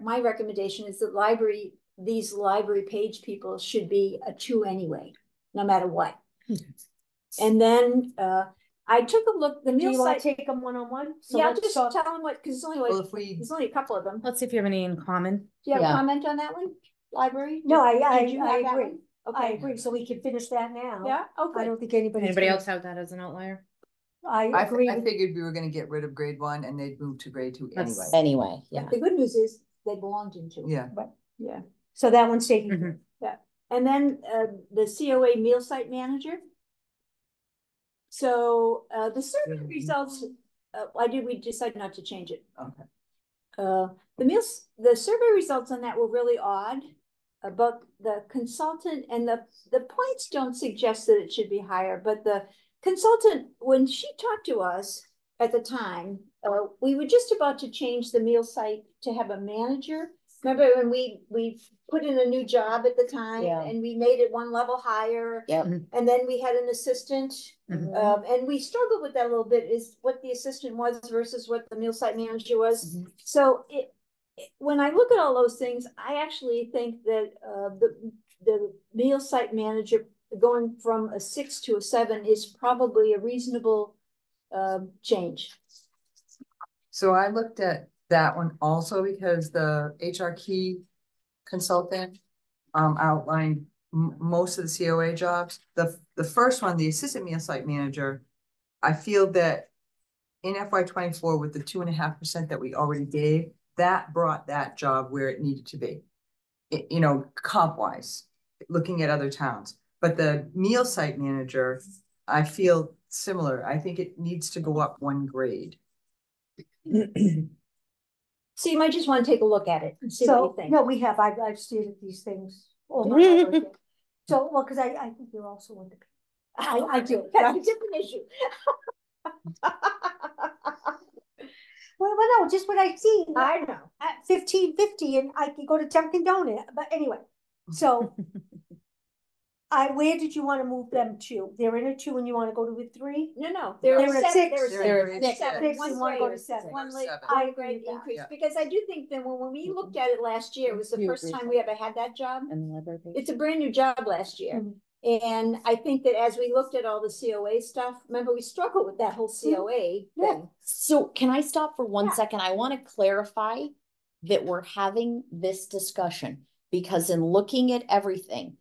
my recommendation is that these library page people should be a 2 anyway, no matter what. And then I took a look, the Do meal you want site. to take them one-on-one? Yeah, just tell them what, because Well, if we, there's only a couple of them. Let's see if you have any in common. Do you have a Yeah. comment on that one? Library? No, Did you I have that agree. one? I Okay. agree, so we can finish that now. Yeah, okay. I don't think anybody's. Anybody gonna- else have that as an outlier? I agree. I figured we were gonna get rid of grade 1 and they'd move to grade 2 anyway. Anyway, yeah. The good news is they belonged in 2. Yeah. But, yeah. So that one's taken. Mhm. care. Yeah. And then the COA meal site manager. So the survey results, we decided not to change it. Okay. The survey results on that were really odd. About the consultant, and the points don't suggest that it should be higher, but the consultant, when she talked to us at the time, we were just about to change the meal site to have a manager. Remember when we put in a new job at the time, Yeah. and we made it 1 level higher. Yep. And then we had an assistant, Mhm. and we struggled with that a little bit, is what the assistant was versus what the meal site manager was. Mhm. So when I look at all those things, I actually think that the meal site manager going from a 6 to a 7 is probably a reasonable change. So I looked at that one also because the HR key consultant outlined most of the COA jobs. The first one, the assistant meal site manager, I feel that in FY24 with the 2.5% that we already gave, that brought that job where it needed to be. You know, comp wise, looking at other towns. But the meal site manager, I feel similar. I think it needs to go up 1 grade. So you might just want to take a look at it and see what you So, think. no, we have, I've stated these things. All my life, okay. So, well, cause I think you're also in the. I do. That's a different issue. Well, no, just what I see. I know. At 15.50 and I can go to Dunkin' Donut, but anyway, so. Where did you wanna move them to? They're in a 2 and you wanna go to a 3? No, They're they're at a 6. They're They're a at 6. 6 One and wanna go to grade, 7. one Seven. I grade agree with that. increase, Yeah. because I do think that when we looked at it last year, it was the You first agree. time we ever had that job. And the library page. It's a brand new job last year. Mhm. And I think that as we looked at all the COA stuff, remember we struggled with that whole COA Yeah. thing. So can I stop for one Yeah. second? I want to clarify that we're having this discussion because in looking at everything,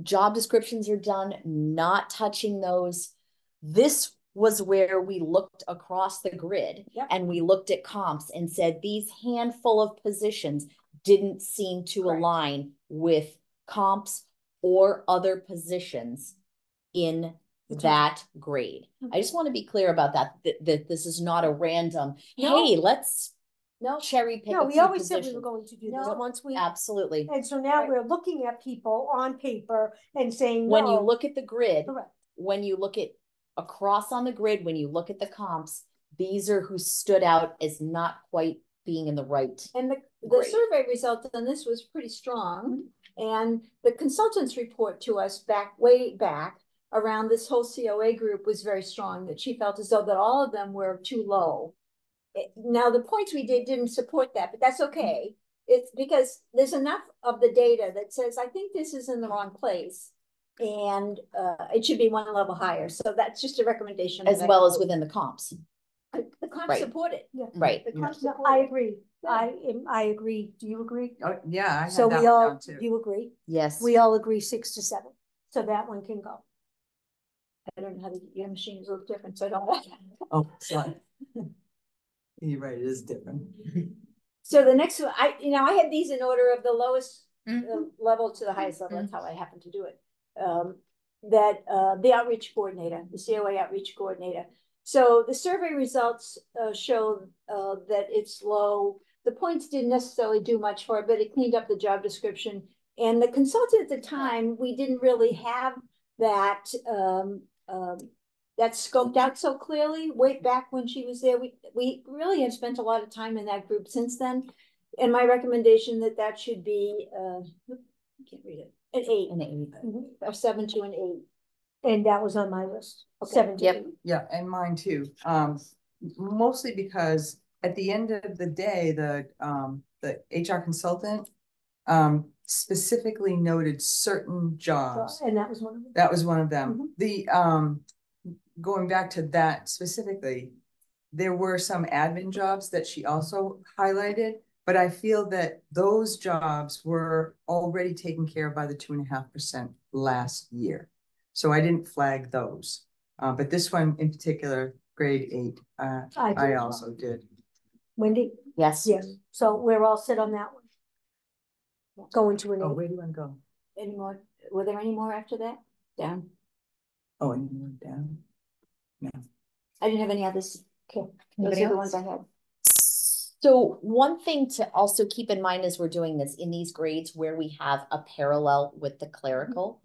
job descriptions are done, not touching those. This was where we looked across the grid. Yep. And we looked at comps and said these handful of positions didn't seem to Correct. align with comps or other positions in that grade. I just want to be clear about that this is not a random, No. hey, let's No, cherry pick No, a we few always said we were positions. going to do No. this once we, Absolutely. and so now Right. we're looking at people on paper and saying, When you no. look at the grid, Correct. when you look at across on the grid, when you look at the comps, these are who stood out as not quite being in the right. and the Great. survey result on this was pretty strong. And the consultant's report to us way back around this whole COA group was very strong, that she felt as though that all of them were too low. Now, the points we didn't support that, but that's okay. It's because there's enough of the data that says, I think this is in the wrong place. And it should be 1 level higher. So that's just a recommendation. As that I well as made. within the comps, The comp Right. support it. Yeah. right? The comp No, support I it. agree. Yeah. I agree. Do you agree? Oh, yeah, I had So that we one all, down too. you agree? Yes. We all agree 6 to 7. So that one can go. I don't know how your machine is a little different, so I don't know. Oh, sorry. You're right, it is different. So the next one, I had these in order of the lowest Mhm. level to the highest level. That's how I happen to do it. The outreach coordinator, the COA outreach coordinator. So the survey results show that it's low. The points didn't necessarily do much for it, but it cleaned up the job description. And the consultant at the time, we didn't really have that that scoped out so clearly. Way back when she was there, we really have spent a lot of time in that group since then. And my recommendation that should be I can't read it, an 8, And it- or 7 to an 8. And that was on my list. Okay. 7 to Yep. 8. Yeah, and mine too. Mostly because at the end of the day, the HR consultant specifically noted certain jobs. And that was one of them. That was one of them. The going back to that specifically, there were some admin jobs that she also highlighted, but I feel that those jobs were already taken care of by the 2.5% last year. So I didn't flag those. But this one in particular, grade 8, I also did. Wendy? Yes. Yes. So we're all set on that one. Going to an 8. Oh, where do you want to go? Any more? Were there any more after that? Down. Oh, and you went down? No. I didn't have any others. Okay. Those are the ones I had. So one thing to also keep in mind as we're doing this in these grades where we have a parallel with the clerical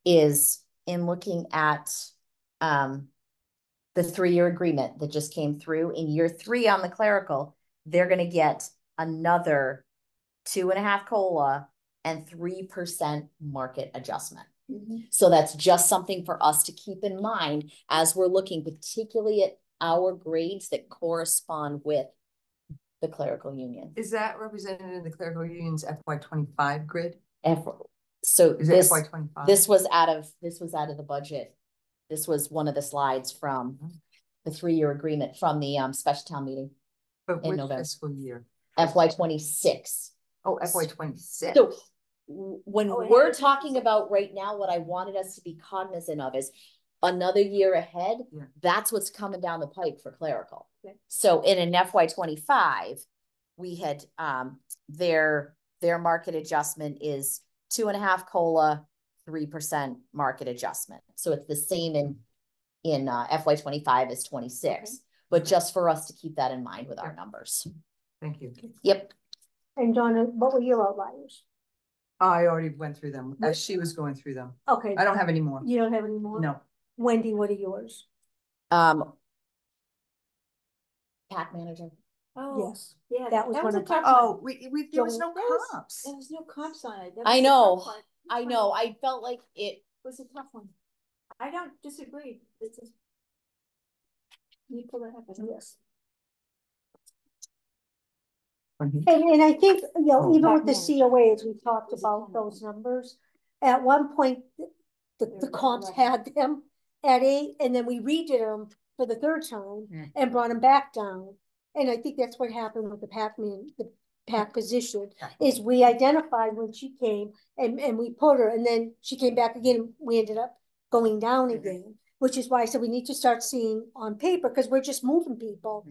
is in looking at the 3-year agreement that just came through. In year 3 on the clerical, they're going to get another 2.5 COLA and 3% market adjustment. So that's just something for us to keep in mind as we're looking particularly at our grades that correspond with the clerical union. Is that represented in the clerical union's FY25 grid? So is it FY25? This was out of the budget. This was one of the slides from the 3-year agreement from the special town meeting. But which fiscal year? FY26. Oh, FY26. So when we're talking about right now, what I wanted us to be cognizant of is another year ahead. That's what's coming down the pipe for clerical. So in an FY25, we had their market adjustment is 2.5 COLA, 3% market adjustment. So it's the same in FY25 as 26, but just for us to keep that in mind with our numbers. Thank you. Yep. And Donna, what were your outliers? I already went through them as she was going through them. Okay. I don't have any more. You don't have any more? No. Wendy, what are yours? PAC manager. Oh, yes. Yeah, that was one a of tough Oh, one. there was no comps. There was no comps on it. I know. I felt like it was a tough one. I don't disagree. It's just, you pull it up. Yes. And I think, you know, even with the COAs, we talked about those numbers. At one point, the comps had them at 8, and then we redid them for the 3rd time and brought them back down. And I think that's what happened with the PAC position, is we identified when she came and we put her, and then she came back again, and we ended up going down again, which is why I said we need to start seeing on paper, because we're just moving people.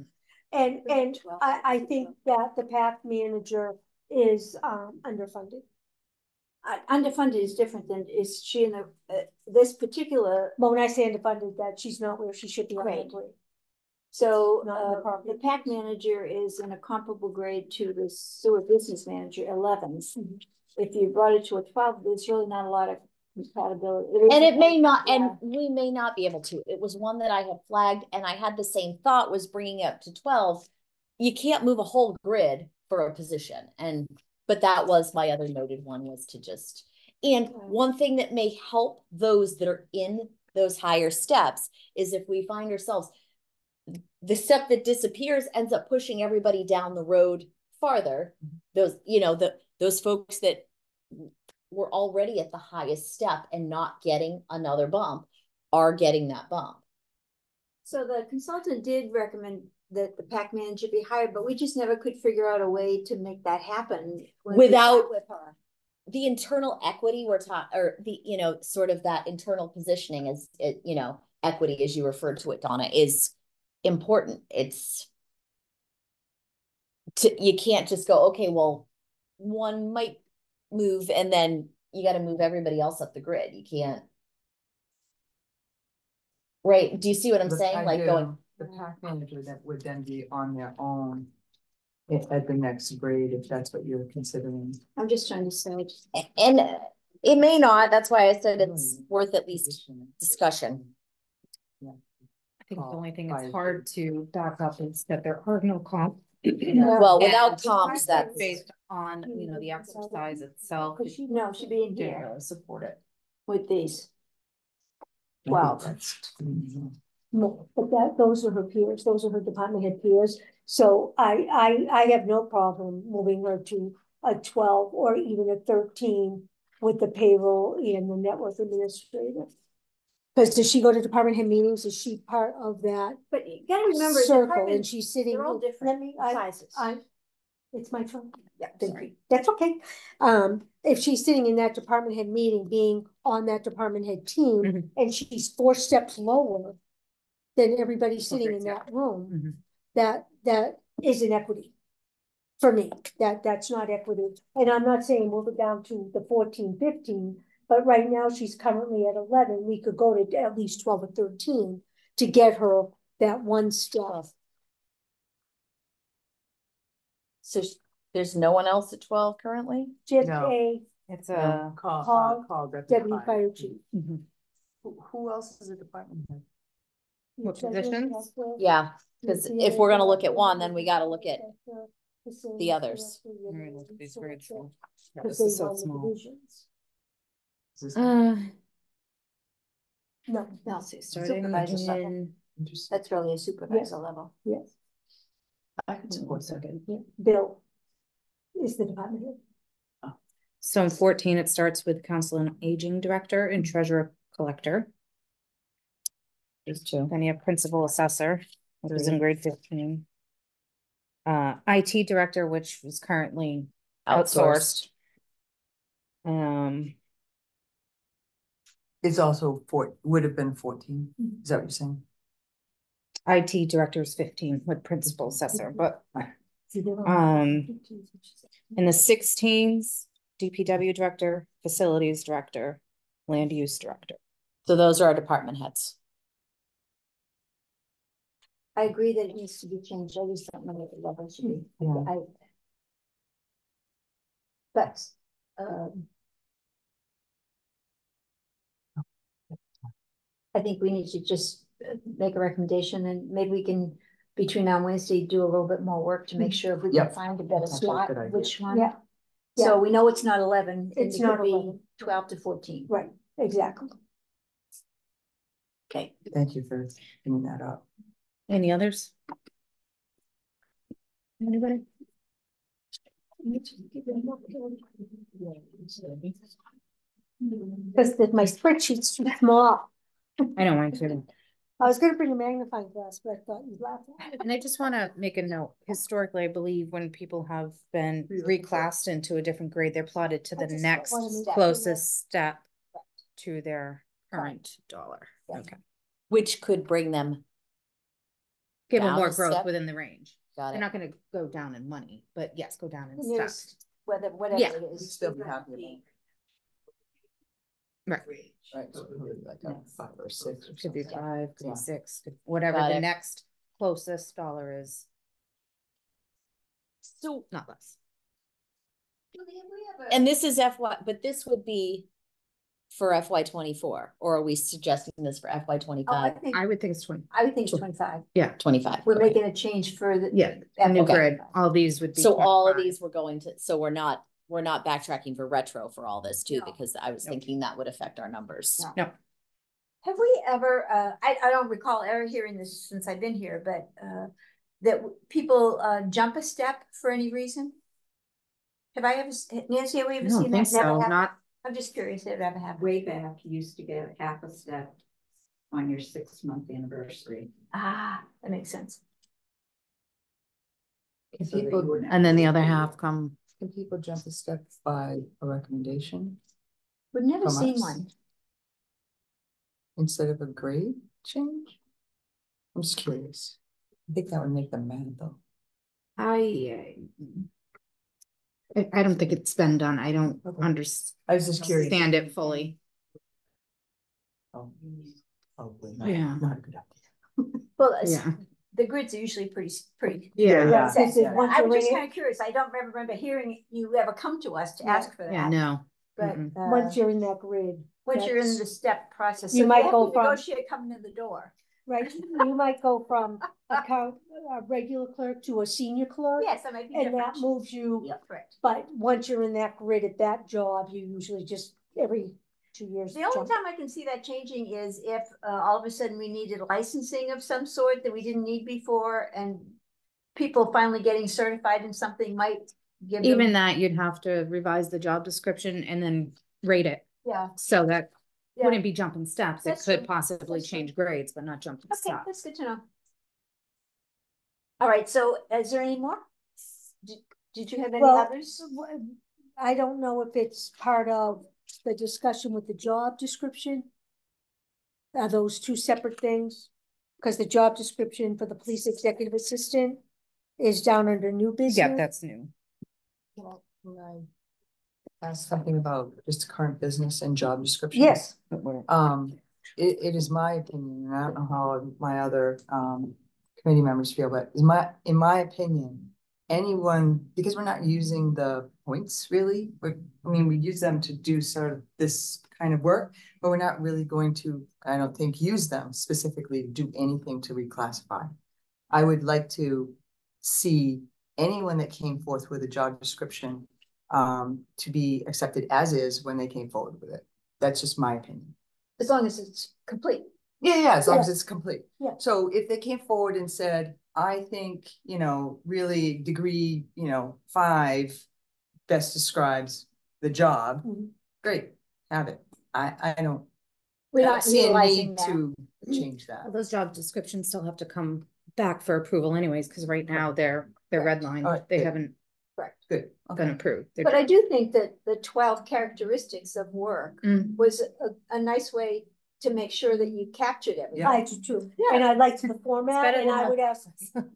And I think that the PAC manager is underfunded. Underfunded is different than, is she in this particular? Well, when I say underfunded, that she's not where she should be. Right. So the the PAC manager is in a comparable grade to the sewer business manager, 11s. If you brought it to a 12, there's really not a lot of compatibility. And it may not, and we may not be able to. It was one that I had flagged, and I had the same thought, was bringing it up to 12. You can't move a whole grid for a position, but that was my other noted one, was to just, and one thing that may help those that are in those higher steps is if we find ourselves, the step that disappears ends up pushing everybody down the road farther. Those, you know, those folks that were already at the highest step and not getting another bump are getting that bump. So the consultant did recommend that the PAC manager be hired, but we just never could figure out a way to make that happen without with her. The internal equity we're talking, or the, you know, sort of that internal positioning is, you know, equity, as you referred to it, Donna, is important. You can't just go, okay, well, one might move and then you got to move everybody else up the grid. You can't. Right. Do you see what I'm saying? Like going. The PAC manager that would then be on their own at the next grade, if that's what you're considering. I'm just trying to say. And it may not. That's why I said it's worth at least discussion. I think the only thing that's hard to back up is that there are no comps. Well, without comps, that's based on, you know, the exercise itself. No, should be in here. Support it with these. Wow. No, but those are her peers, those are her department head peers. So I have no problem moving her to a 12 or even a 13 with the payroll and the network administrator. Because does she go to department head meetings? Is she part of that But you gotta remember, circle? And departments, she's sitting. they're all Let different me, sizes. it's my turn. Yeah, Then sorry. that's okay. If she's sitting in that department head meeting, being on that department head team, Mhm. and she's 4 steps lower than everybody sitting in yeah. that room, Mhm. that is inequity. For me, that's not equity. And I'm not saying move it down to the 14, 15, but right now she's currently at 11. We could go to at least 12 or 13 to get her that one step. So there's no one else at 12 currently? Just No. It's No, Call call deputy fire chief. Mhm. Who else is a department head? What positions? Yeah, because if we're gonna look at one, then we gotta look at the others. Alright, look at these grades. Yeah, Because this is they so run the small. divisions. Is this No, Starting Supervisor level. in. interesting? That's really a supervisor level. yes, I can support that. yeah, Bill is the department head. So in 14, it starts with council and aging director and treasurer collector. These two. Then you have principal assessor, which is in grade 15. IT director, which is currently outsourced. It's also would have been 14. Mm-hmm. Is that what you're saying? IT director is 15 with principal assessor, but See, they're all- in the 16s, DPW director, facilities director, land use director. So those are our department heads. I agree that it needs to be changed. I just don't know what the level should be. Yeah. But, I think we need to just make a recommendation and maybe we can, between now and Wednesday, do a little bit more work to make sure if we can Yep. find a better That's a spot, good idea. which one. Yeah, So we know it's not 11. and It's it could not be 11. 12 to 14. right, exactly. Okay. Thank you for bringing that up. Any others? Anybody? Because my spreadsheet's too small. I know mine too. I was gonna bring a magnifying glass, but I thought you'd laugh at it. And I just want to make a note, historically, I believe when people have been reclassed into a different grade, they're plotted to the I just next wanna make sure closest step to their current dollar. Yeah. Okay. Which could bring them, Give them Down more a growth step. within the range. got They're it. not gonna go down in money, but yes, go down in Nearest, steps. whatever Yeah. it You'd is. still be happy about it. Right. Right, so probably like a 5 or 6 or Could be something. 5, could Yeah. be 6, whatever Got the it. next closest dollar is, So, not less. and this is FY, but this would be for FY 24, or are we suggesting this for FY Oh, I 25? think, I would think it's 20. I would think it's 25. Yeah. 25. We're okay. making a change for the. Yeah, the new Okay. grid, all these would be. So all of 25. these we're going to, so we're not backtracking for retro for all this too, No. because I was Nope. thinking that would affect our numbers. No. No, Have we ever, I don't recall ever hearing this since I've been here, but, that people, jump a step for any reason? Have I ever, Nancy, have we I ever don't seen think that? Never so, happened? not, I'm just curious if it ever happened. Way back, you used to get half a step on your 6-month anniversary. Ah, that makes sense. Can So that you people, wouldn't and then the have other to- half come, can people jump a step by a recommendation We've never From seen us? one. instead of a grade change? I'm just curious. I think that would make them mad though. I don't think it's been done, I don't Okay. understand I was just curious. it fully. Oh, probably not, Yeah. not a good idea. Well, it's- Yeah, the grids are usually pretty. yeah, Yeah. set. Yeah. Once I you're was just in it- kind of curious. I don't remember hearing you ever come to us to Yeah. ask for that. yeah, no. But, Mm-mm. Once you're in that grid, once you're in that's- the step process. You so might have go to from- negotiate coming in the door. right, you might go from a regular clerk to a senior clerk. Yes, that might be And that different. moves you, Yeah, correct. but once you're in that grid at that job, you usually just every 2 years. The only jump. time I can see that changing is if all of a sudden we needed licensing of some sort that we didn't need before, and people finally getting certified in something might give Even them. that, you'd have to revise the job description and then rate it. Yeah. So that Yeah. wouldn't be jumping steps. It That's could true. possibly That's true. change grades, but not jumping Okay, steps. that's good to know. All right, so is there any more? Did you have any others? I don't know if it's part of the discussion with the job description. Are those two separate things? Because the job description for the police executive assistant is down under new business. Yeah, that's new. Ask something about just current business and job description. Yes. It is my opinion, and I don't know how my other committee members feel, but in my opinion, anyone, because we're not using the points really, we use them to do sort of this kind of work, but we're not really going to, I don't think, use them specifically to do anything to reclassify. I would like to see anyone that came forth with a job description to be accepted as is when they came forward with it. That's just my opinion. As long as it's complete. Yeah, as long as it's complete. Yeah. So if they came forward and said, I think, really degree, 5 best describes the job, great, have it. I don't see a need to change that. Well, those job descriptions still have to come back for approval anyways, because right now they're redlined. Right. They Good. haven't Good. been approved. But I do think that the 12 characteristics of work was a nice way to make sure that you captured everything. I do too. Yeah. And I liked the format, better and than I the- would ask,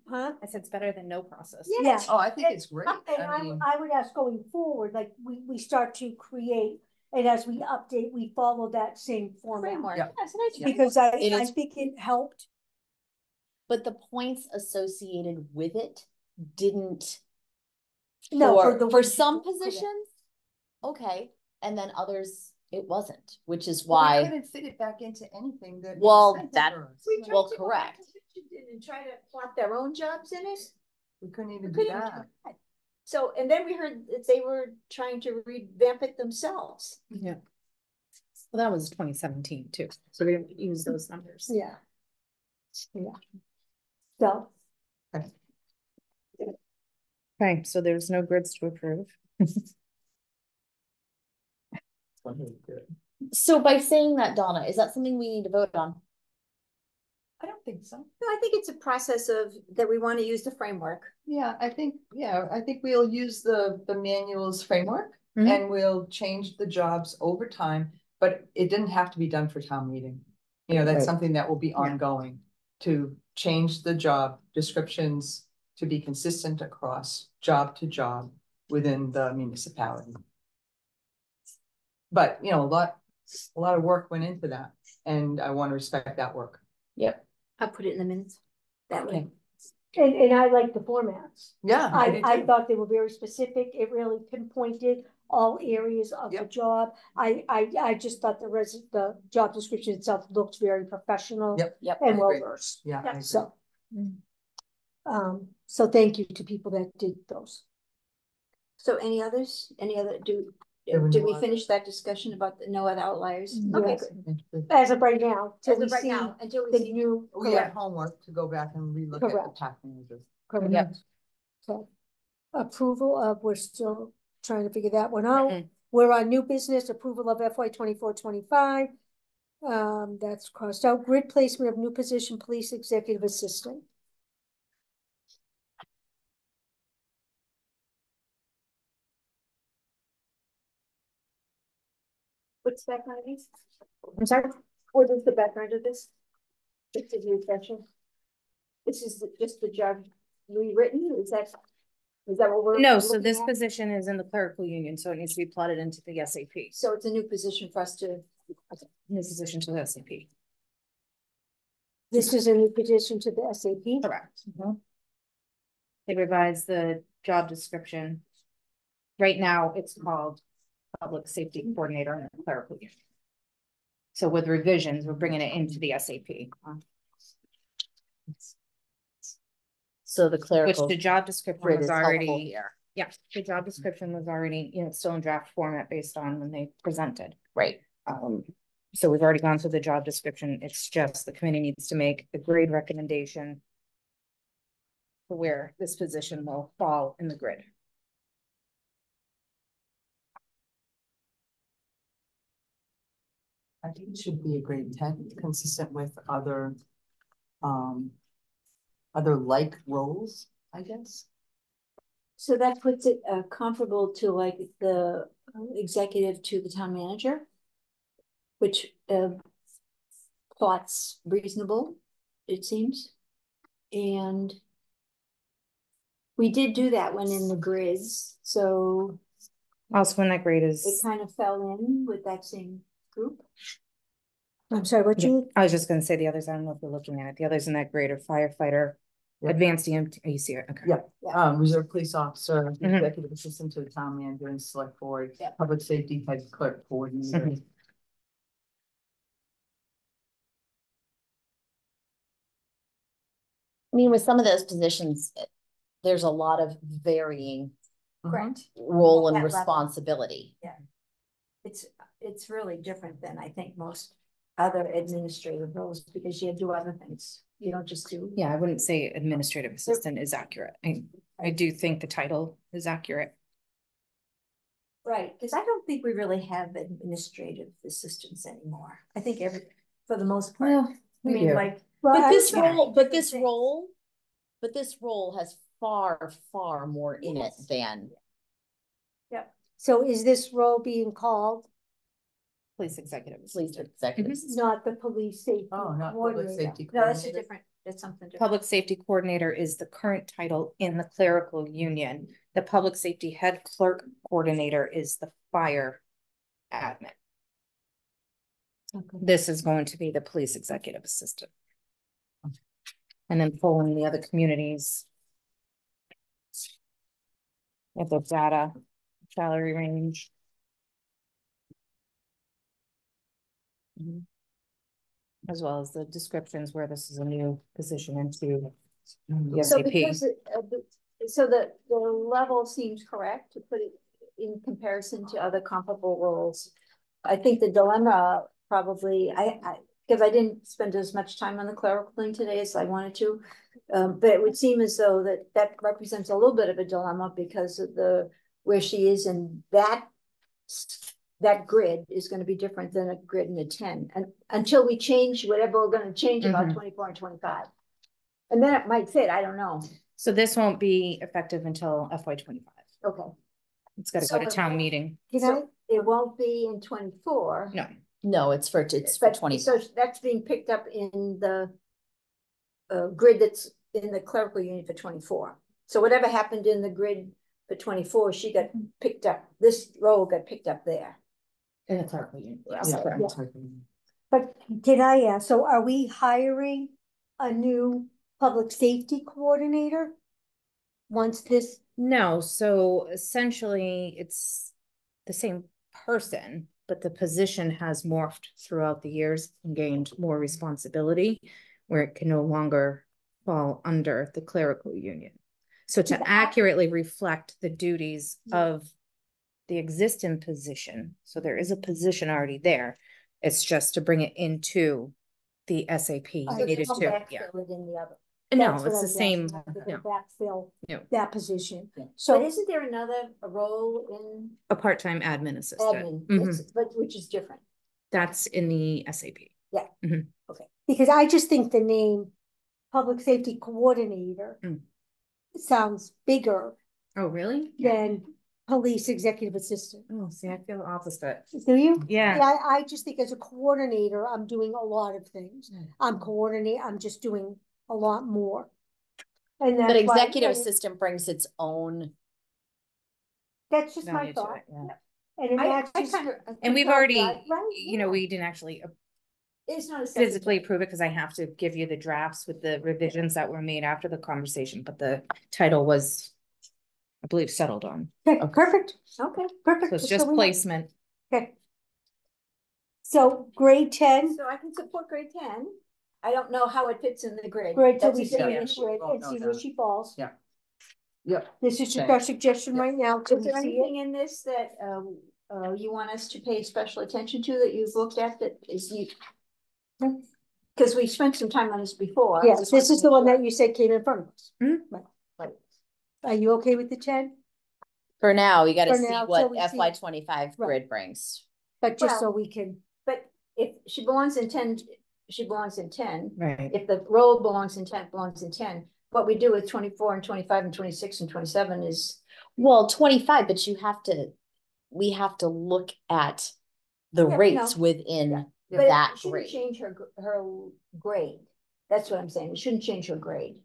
huh? I said it's better than no process. Yeah. Oh, I think it's great. And I would ask going forward, like we start to create, and as we update, we follow that same format. Framework. Yeah. That's nice. Because It I is- think it helped. But the points associated with it didn't. No, For some positions, okay, and then others, it wasn't, which is We why, couldn't fit it back into anything that. makes Well, sense that- for us. We tried Well, to go correct. back to Washington and try to plot their own jobs in it. We couldn't We even do couldn't that. do that. So, and then we heard that they were trying to revamp it themselves. Yeah. Well, that was 2017 too, so we didn't use those numbers. Yeah. Yeah. So, Okay, so there's no grids to approve. so by saying that, Donna, is that something we need to vote on? I don't think so. No, I think it's a process of that we want to use the framework. Yeah, I think we'll use the manual's framework Mhm. and we'll change the jobs over time, but it didn't have to be done for town meeting. That's Right. something that will be ongoing, to change the job descriptions to be consistent across job to job within the municipality. But, a lot of work went into that, and I want to respect that work. Yep. I'll put it in the minutes. That way. and I like the formats. Yeah. I thought they were very specific. It really pinpointed all areas of the Yep. job. I just thought the job description itself looked very professional. Yep. Yep. And I well agree. versed. Yeah, I agree. So. Mm. So thank you to people that did those. So any others? Any other, There were did no we other- finish that discussion about the no other outliers? Yes. Okay, good. As of right now, till As we of right see now, until we the see. new. We have homework to go back and relook at the Correct. pack managers. Correct. Yep. So, approval of, we're still trying to figure that one out. Mhm. We're on new business, approval of FY 24-25. That's crossed out. Grid placement of new position, police executive assistant. What's the background of these? I'm sorry? What is the background of this? This is refreshing. This is just the job rewritten, is that what we're? No, so looking this at? position is in the clerical union, so it needs to be plotted into the SAP. So it's a new position for us to, This position to the SAP. This is a new petition to the SAP. Correct. They revised the job description. Right now, it's called Public Safety Coordinator in the clerical union. So with revisions, we're bringing it into the SAP. So the Which clerical the job description grid was is helpful already, here. yeah, the job description was already, it's still in draft format based on when they presented. Right. So we've already gone through the job description. It's just the committee needs to make a grade recommendation for where this position will fall in the grid. I think it should be a grade 10, consistent with other like roles, I guess. So that puts it comparable to like the executive to the town manager, which plots reasonable, it seems. And we did do that one in the grids, so Also, when that grade it is, kind of fell in with that same group. I'm sorry, what you, I was just gonna say the others, I don't know if you're looking at it, the others in that grade are firefighter, Yeah. advanced EMT, you see it, okay. Yeah, reserve police officer, Mhm. executive assistant to the town manager and select board, Yeah. public safety head clerk coordinator. Mhm. I mean, with some of those positions, there's a lot of varying Correct. role and That level. responsibility. It's really different than I think most other administrative roles because you do other things. You don't just do. Yeah, I wouldn't say administrative assistant is accurate. I do think the title is accurate. Right, because I don't think we really have administrative assistants anymore. I think for the most part. Well, I we mean, do. like. But this yeah, role, but different this things. role has far more in it than. so is this role being called Police executive. Police executives. not the police safety Oh, not public coordinator? safety. No, that's a coordinator. different, that's something different. Public safety coordinator is the current title in the clerical union. The public safety head clerk coordinator is the fire admin. Okay. This is going to be the police executive assistant. And then pulling the other communities. If the data, salary range. As well as the descriptions where this is a new position into the So SAP. because so the level seems correct to put it in comparison to other comparable roles. I think the dilemma probably, because I didn't spend as much time on the clerical thing today as I wanted to. But it would seem as though that represents a little bit of a dilemma because of where she is in that grid is going to be different than a grid in a 10. And until we change whatever we're going to change about 24 and 25. And then it might fit, I don't know. So this won't be effective until FY25. Okay. It's got to go to town meeting. So it won't be in 24. No. No, it's for But 20. so that's being picked up in the grid that's in the clerical unit for 24. So whatever happened in the grid for 24, she got picked up. This role got picked up there. In the clerical unit. Yeah. But can I ask, so are we hiring a new public safety coordinator? Once this, No, so essentially it's the same person, but the position has morphed throughout the years and gained more responsibility where it can no longer fall under the clerical union. So to accurately reflect the duties of the existing position, so there is a position already there. It's just to bring it into the SAP needed to, yeah. Backfill it in the other. No, that's what it's I the was same, asking, if they no, backfill No. that position. But So isn't there another role in a part-time admin assistant. admin, Mhm. but which is different? That's in the SAP. because I just think the name public safety coordinator sounds bigger Oh, really? than police executive assistant. Oh, see, I feel the opposite. Do you? Yeah. Yeah, I just think as a coordinator, I'm doing a lot of things. I'm just doing a lot more. And But that's why- executive and assistant brings its own. That's just my Value to thought. it, yeah. And it matches. And we've thought already, that, right? you know, we didn't actually It's not a physically approve it because I have to give you the drafts with the revisions that were made after the conversation, but the title was, I believe, settled on. Okay, perfect. Okay. Perfect. So it's So just we know. placement. Okay. So grade 10, So I can support grade 10. I don't know how it fits in the grid. grade till That's we a see different it issue. and see where she falls. Yeah. Yep. This is just Okay. our suggestion right now till Is we there see it. anything in this that you want us to pay special attention to that you've looked at that is you? Because we spent some time on this before. Yes, this is the one that you said came in front of us. Mhm. Right. Are you okay with the 10? For now, we gotta For see now, what till we see- FY25 Right. grid brings. But just so Well- we can, But if she belongs in 10, she belongs in 10. Right. If the role belongs in 10, belongs in 10. What we do with 24 and 25 and 26 and 27 is. Well, 25, but we have to look at the Yeah, rates no. within But that it shouldn't grade. change her grade. That's what I'm saying. It shouldn't change her grade.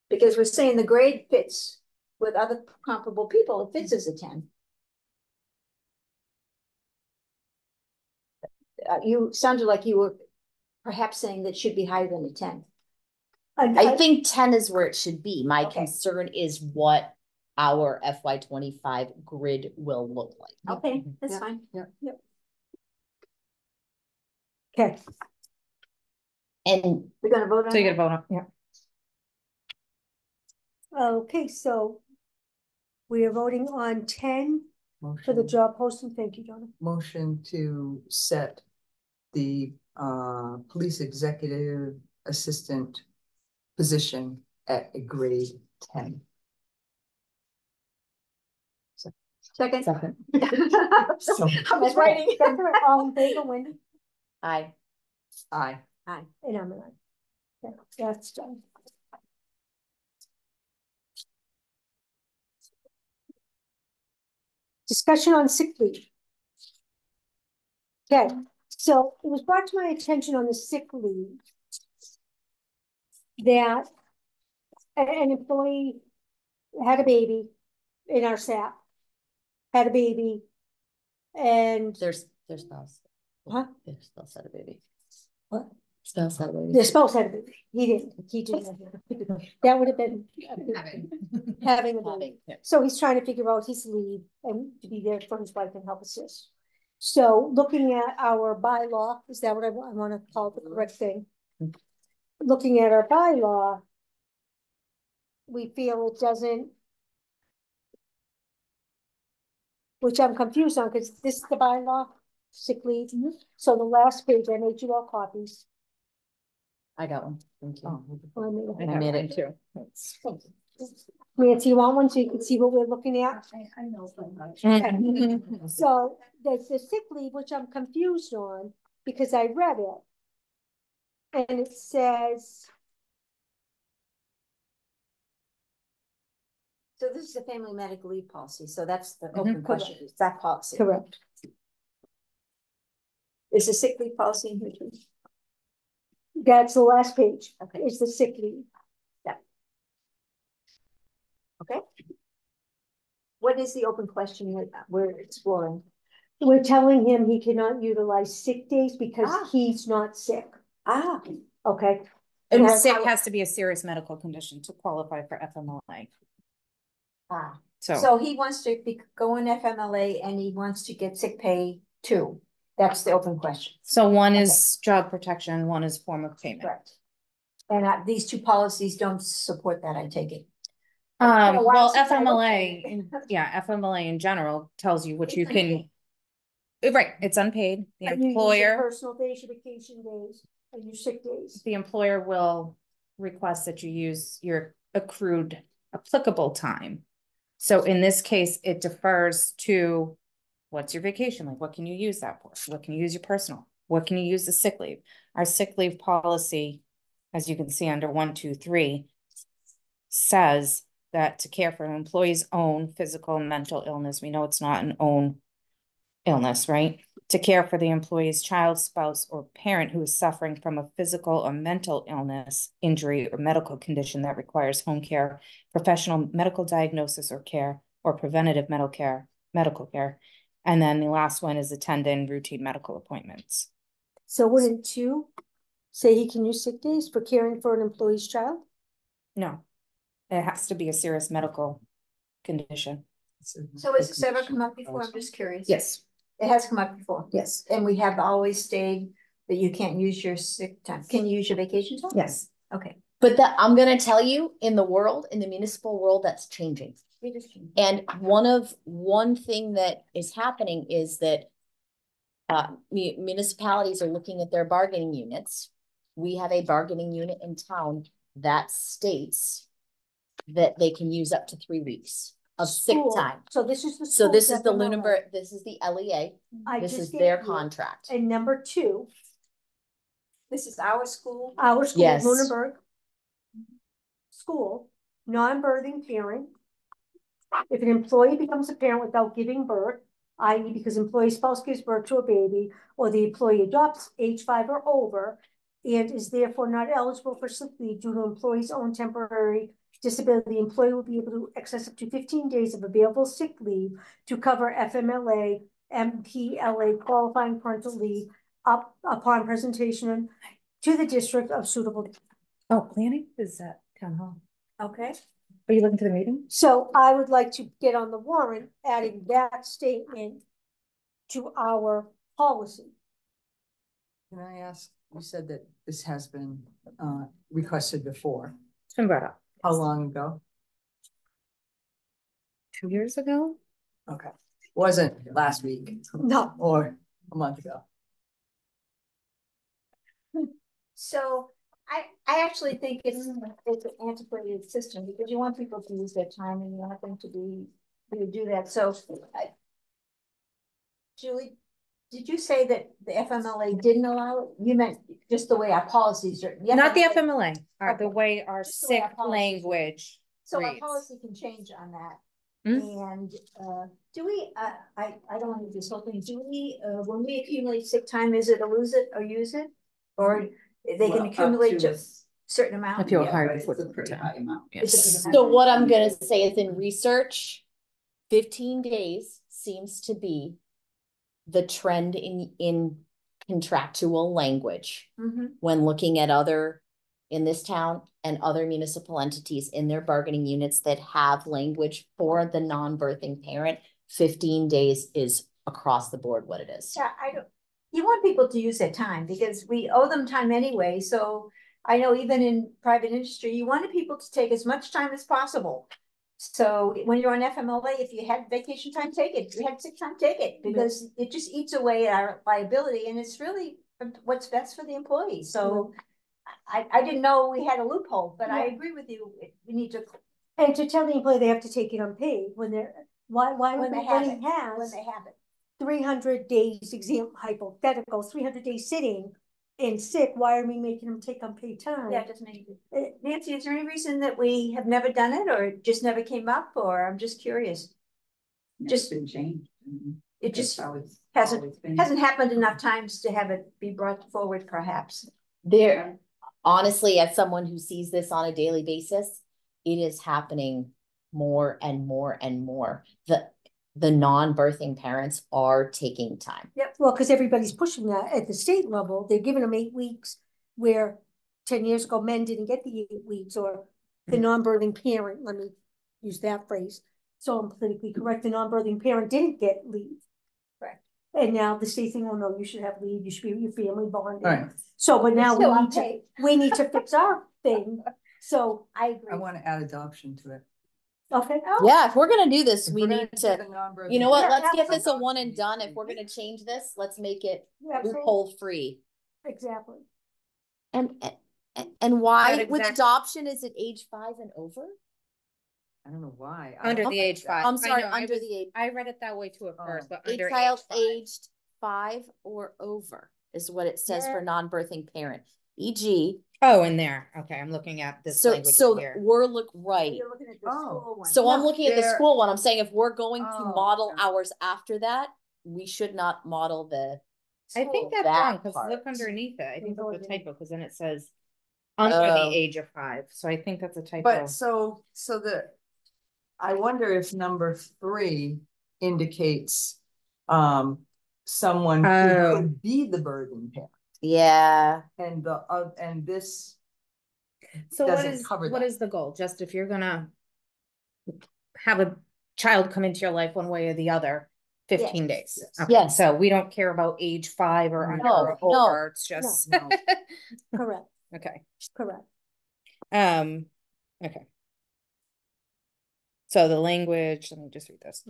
Because we're saying the grade fits with other comparable people. It fits as a 10. You sounded like you were perhaps saying that should be higher than a 10. I think 10 is where it should be. My Okay. concern is what our FY25 grid will look like. Okay, that's Yeah. fine. Yeah. okay, And We're gonna vote on So you that? gotta vote on, yeah. okay, so we are voting on 10 for the Motion, job posting. Thank you, Donna. motion to set the police executive assistant position at a grade 10. Second. Second. I was writing. That's all right. All in favor, Wendy? I, Aye. And I'm an aye. Okay, that's done. Discussion on sick leave. Okay, so it was brought to my attention on the sick leave that an employee had a baby in our staff, had a baby, and their spouse. Huh? Their spouse had a baby. What? Spouse had a baby. their spouse had a baby. He didn't. That would have been having a baby. Having, yeah. So he's trying to figure out his leave and to be there for his wife and help assist. So looking at our bylaw, is that what I want to call the correct thing? Looking at our bylaw, we feel it doesn't, which I'm confused on because this is the bylaw, sick leave. So the last page, I made you all copies. I got one. Thank you. Oh, I made it too. Nancy, you want one so you can see what we're looking at? I know. So there's the sick leave, which I'm confused on because I read it. And it says, So this is a family medical leave policy, so that's the Mm-hmm. open question, is that policy? correct. Is the sick leave policy in here too? That's the last page, Okay. is the sick leave. Okay. What is the open question that we're exploring? We're telling him he cannot utilize sick days because Ah. he's not sick, Ah, okay? And that's sick how- has to be a serious medical condition to qualify for FMLA. So so he wants to go in FMLA and he wants to get sick pay too. That's the open question. one is job protection, one is form of payment. Correct. And these two policies don't support that, I take it. been a while Well, since I looked at FMLA, it. FMLA in general tells you what It's you can, right, it's unpaid. The And you use your employer, personal days, your vacation days, and your sick days. the employer will request that you use your accrued applicable time. So in this case, it defers to what's your vacation like? What can you use that for? What can you use your personal? What can you use the sick leave? Our sick leave policy, as you can see under 1, 2, 3, says that to care for an employee's own physical and mental illness, we know it's not an own illness, right? To care for the employee's child, spouse, or parent who is suffering from a physical or mental illness, injury, or medical condition that requires home care, professional medical diagnosis or care, or preventative medical care. And then the last one is attending routine medical appointments. So wouldn't 2 say he can use sick days for caring for an employee's child? No, it has to be a serious medical condition. So has this ever come up before? I'm just curious. Yes. It has come up before. Yes. And we have always stayed that you can't use your sick time. Can you use your vacation time? Yes. Okay. But that I'm gonna tell you, in the municipal world, that's changing. And one thing that is happening is that municipalities are looking at their bargaining units. We have a bargaining unit in town that states that they can use up to 3 weeks of sick time. So this is the. So this is the FMLA. Lunenburg, this is the LEA. This is their contract. And number 2. This is our school. Our school, Yes. Lunenburg School, non-birthing parent. If an employee becomes a parent without giving birth, i.e. because employee spouse gives birth to a baby, or the employee adopts age 5 or over, and is therefore not eligible for sick leave due to employee's own temporary disability, the employee will be able to access up to 15 days of available sick leave to cover FMLA, MPLA qualifying parental leave upon presentation to the district of suitable. Oh, planning is that town hall. Okay. Are you looking to the meeting? So I would like to get on the warrant, adding that statement to our policy. Can I ask, you said that this has been requested before. It's been brought up. How long ago? 2 years ago? Okay. Wasn't last week. No. Or a month ago. So I actually think it's an antiquated system because you want people to use their time and you want them to do that. So Julie, did you say that the FMLA didn't allow it? You meant just the way our policies are. Not the FMLA, Okay. the way our Just the way sick our policies language So our reads. policy can change on that. Hmm? And do we, I don't want to do this whole thing, do we, when we accumulate sick time, is it a lose it or use it? Or they can accumulate just certain amount? If you're Yeah, hired but before it's a the pretty time. high amount. Yes. So what I'm gonna say is in research, 15 days seems to be the trend in contractual language Mhm. when looking at other in this town and other municipal entities in their bargaining units that have language for the non-birthing parent. 15 days is across the board what it is. Yeah, I don't, you want people to use their time because we owe them time anyway. So I know even in private industry, you wanted people to take as much time as possible. So when you're on FMLA, if you had vacation time, take it. If you had sick time, take it, because it just eats away at our liability and it's really what's best for the employee. So I didn't know we had a loophole, but I agree with you. We need to. And to tell the employee they have to take it unpaid when they're, why When would they he have it. has When they have it. 300 days, hypothetical, 300 days sitting and sick, why are we making them take unpaid time? Yeah, it doesn't make it. Nancy, is there any reason that we have never done it or it just never came up, or I'm just curious? Just been changed. It just hasn't hasn't happened enough times to have it be brought forward, perhaps. There, honestly, as someone who sees this on a daily basis, it is happening more and more and more. The non-birthing parents are taking time. Yep, well, because everybody's pushing that at the state level. They're giving them 8 weeks where 10 years ago men didn't get the 8 weeks, or the non-birthing parent, let me use that phrase. So I'm politically correct, the non-birthing parent didn't get leave. Correct. And now the state saying, oh no, you should have leave, you should be with your family bonding. Right. So, but now Still we need unpaid. we need to fix our thing. So I agree. I want to add adoption to it. okay. Yeah, if we're gonna do this, If we we're gonna need do to, the non-birthing you know what, Yeah, let's get this a adoption, one and done. If we're gonna change this, let's make it Absolutely. loophole free. Exactly. And why Not with exact- adoption, is it age 5 and over? I don't know why. Under the age 5. I'm sorry, I know, under the age. I read it that way too at first, but A under child age 5. aged 5 or over is what it says for Yeah. non-birthing parent. E.g. Oh, in there. Okay, I'm looking at this language here. we're right. You're looking at the Oh. school one. So I'm No, looking at the they're- school one. I'm saying if we're going to Oh, model yeah. ours after that, we should not model the. I think school that's that wrong, because part. look underneath it. I think that's a Embroidery. typo, because then it says under the Oh. age of 5. So I think that's a typo. But I wonder if number 3 indicates someone who Oh. could be the birthing parent, Yeah. and and this So doesn't cover what that. is the goal? Just if you're gonna have a child come into your life one way or the other, 15 days. Yes. Okay, Yes. so we don't care about age 5 or under No, or no. over. It's just No. Correct. okay. Correct. Okay. So the language, let me just read this.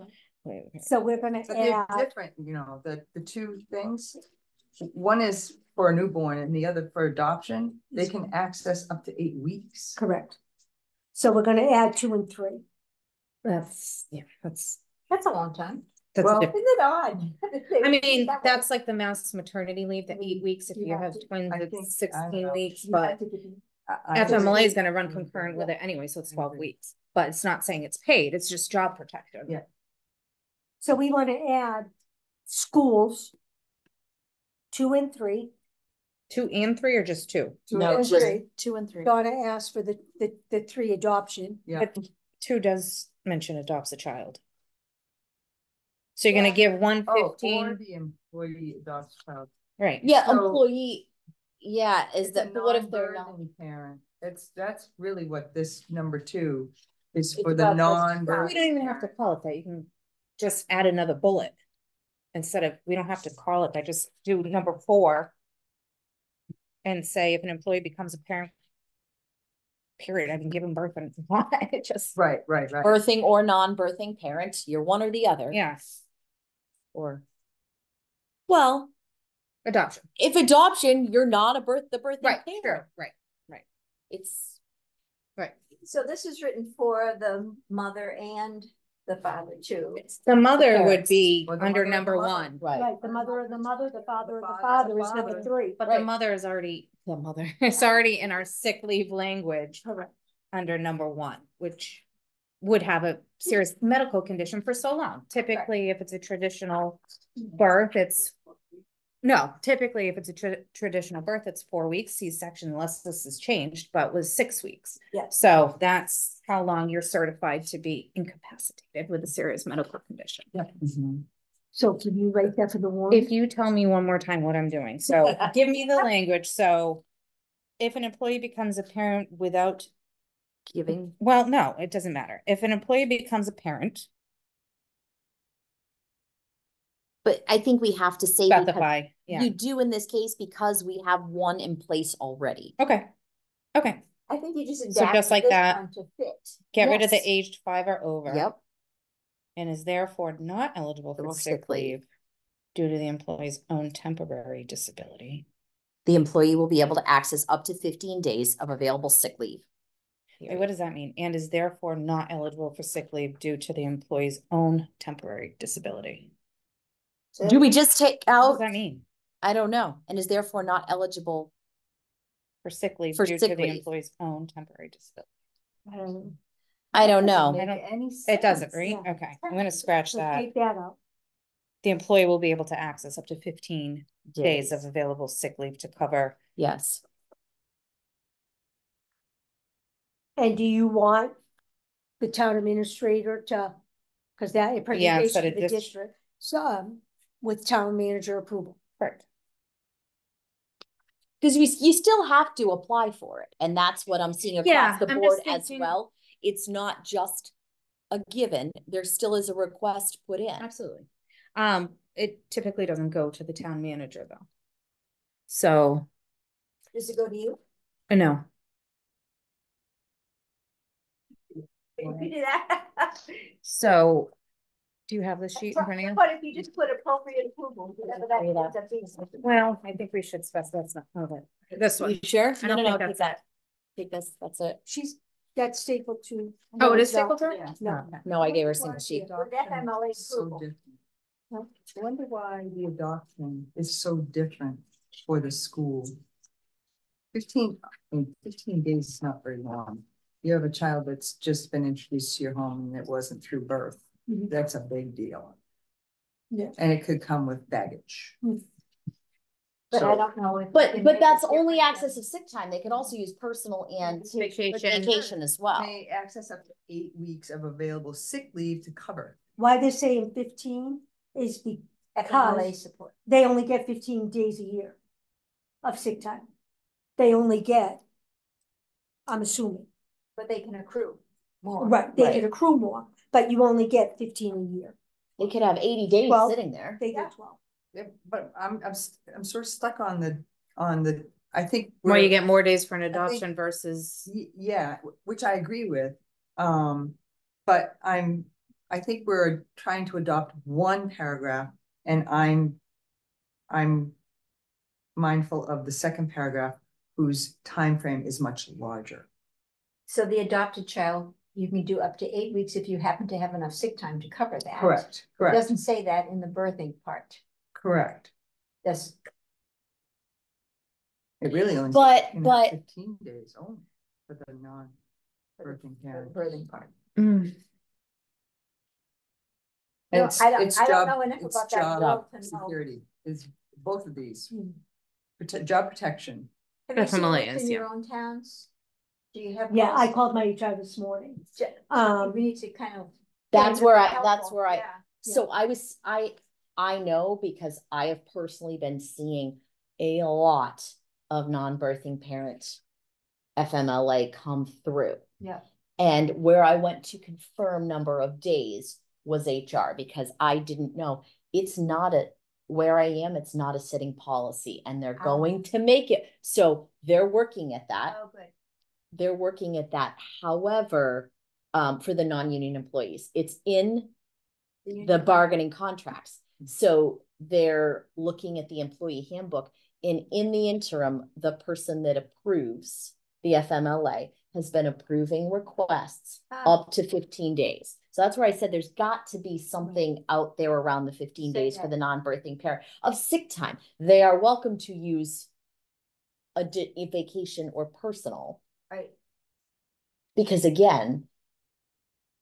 So we're gonna But they're add, different, you know, the two things. One is for a newborn and the other for adoption. They can access up to 8 weeks. correct. So we're gonna add 2 and 3. That's, yeah, that's That's a long time. a Well, different- Isn't it odd? I mean, that's like the mass maternity leave, the 8 weeks. If You you have have to- twins, I it's think- I don't 16 know. weeks, You but have to give me- FMLA is gonna run Mhm. concurrent with it anyway, so it's 12 Mhm. weeks. But it's not saying it's paid, it's just job protected. Yeah. So we want to add schools, 2 and 3. 2 and 3 or just 2? No, and just 3. 2 and 3. Donna asked for the 3 adoption. Yeah. But 2 does mention adopts a child. So you're gonna give one Oh, 15, or the employee adopts child. right? Yeah, So- employee, yeah, is It's a that, but what if they're not? non-burden parent? That's really what this number 2 is It's for the about the non-burden. We don't even have to call it that, you can just add another bullet. Instead of, we don't have to call it that, just do number 4. And say if an employee becomes a parent. Period, I've been given birth and it just, Right. Birthing or non-birthing parent, you're one or the other. yeah, Or, well, adoption. if adoption, you're not the birthing Right, parent. sure, right, It's, right. So this is written for the mother and the father too. The mother would parents. be Or the under mother of the number mother. 1. right, Right, the mother of the mother, the father of the father father of the is number father. 3. But Right. the mother is already, the mother is already in our sick leave language Correct. under number 1, which would have a serious medical condition for so long. Typically, if it's a traditional birth, typically if it's a traditional birth, it's 4 weeks, C-section, unless this has changed, but was 6 weeks. Yes. So that's how long you're certified to be incapacitated with a serious medical condition. Mhm. So can you write that for the warrant? If you tell me one more time what I'm doing, so give me the language, so if an employee becomes a parent without, giving, well, no, it doesn't matter. If an employee becomes a parent, but I think we have to say because specify, yeah, you do in this case because we have one in place already. okay. Okay, I think you just So adapt just like this that. one to fit. get rid of the Yes. aged 5 or over. Yep, And is therefore not eligible for sick leave due to the employee's own temporary disability. the employee will be able to access up to 15 days of available sick leave. Wait, what does that mean? And is therefore not eligible for sick leave due to the employee's own temporary disability. Do we just take What does out, that mean? I don't know, and is therefore not eligible? For sick leave For due sick to the leave. employee's own temporary disability. I don't know. I don't know. I don't- Any It doesn't, sense. right? yeah. Okay, I'm gonna scratch So that. take that out. The employee will be able to access up to 15 days of available sick leave to cover. Yes, And do you want the town administrator to, because that a presentation instead to of the just- district, so, with town manager approval. Correct. because you still have to apply for it, and that's what I'm seeing Yeah, across the I'm board just as thinking- well. It's not just a given, there still is a request put in. Absolutely. It typically doesn't go to the town manager though. So, Does it go to you? no, You do that. so do you have the sheet in front of you? But if you just put appropriate approval, whatever that Yeah. ends up being. Well, I think we should specify, that's not, hold it. This one. You sure? I don't No, think take that. Take this, that's it. That's stapled to. Oh, it is No, stapled to? Yeah. No. No, I gave her a single sheet. With FMLA So approval. different. I wonder why the adoption is so different for the school. 15 days is not very long. You have a child that's just been introduced to your home and it wasn't through birth. Mhm. That's a big deal. Yeah. And it could come with baggage. But So- I don't know if. But that's only access of sick time. They could also use personal and Vacation. vacation as well. May access up to 8 weeks of available sick leave to cover. Why they're saying 15 is FMLA because support. they only get 15 days a year of sick time. They only get, I'm assuming, But they can accrue more. right, they Right. can accrue more, but you only get 15 a year. They could have 80 days 12. sitting there. They Yeah. get 12. Yeah, but I'm sort of stuck on the, I think. Where we're- you get more days for an think- adoption versus, Yeah, which I agree with. But but I think we're trying to adopt one paragraph, and I'm mindful of the second paragraph, whose time frame is much larger. So the adopted child, you can do up to 8 weeks if you happen to have enough sick time to cover that. Correct, It correct, doesn't say that in the birthing part. correct. That's, It really only. But- says, but- 15 days only for the non-birthing the parent. birthing part. Mm. And No, it's, I don't- it's I don't job, know enough it's about that job world to know. security is both of these. Hmm. Job protection. Have you seen FMLA this is, in yeah. your own towns? Do you have? Yeah, I those? called my HR this morning. We need to kind of. That's Yeah, where that'd be that's helpful, where I, yeah. so I know because I have personally been seeing a lot of non-birthing parent FMLA come through. Yeah. And where I went to confirm number of days was HR, because I didn't know. It's not where I am, it's not a sitting policy, and they're Oh. going to make it. So they're working at that. Oh, good. They're working at that. However, for the non-union employees, it's in the bargaining contracts. So they're looking at the employee handbook, and in the interim, the person that approves the FMLA has been approving requests up to 15 days. So that's where I said there's got to be something out there around the 15 days for the non-birthing parent of sick time. They are welcome to use a vacation or personal. Right. Because again,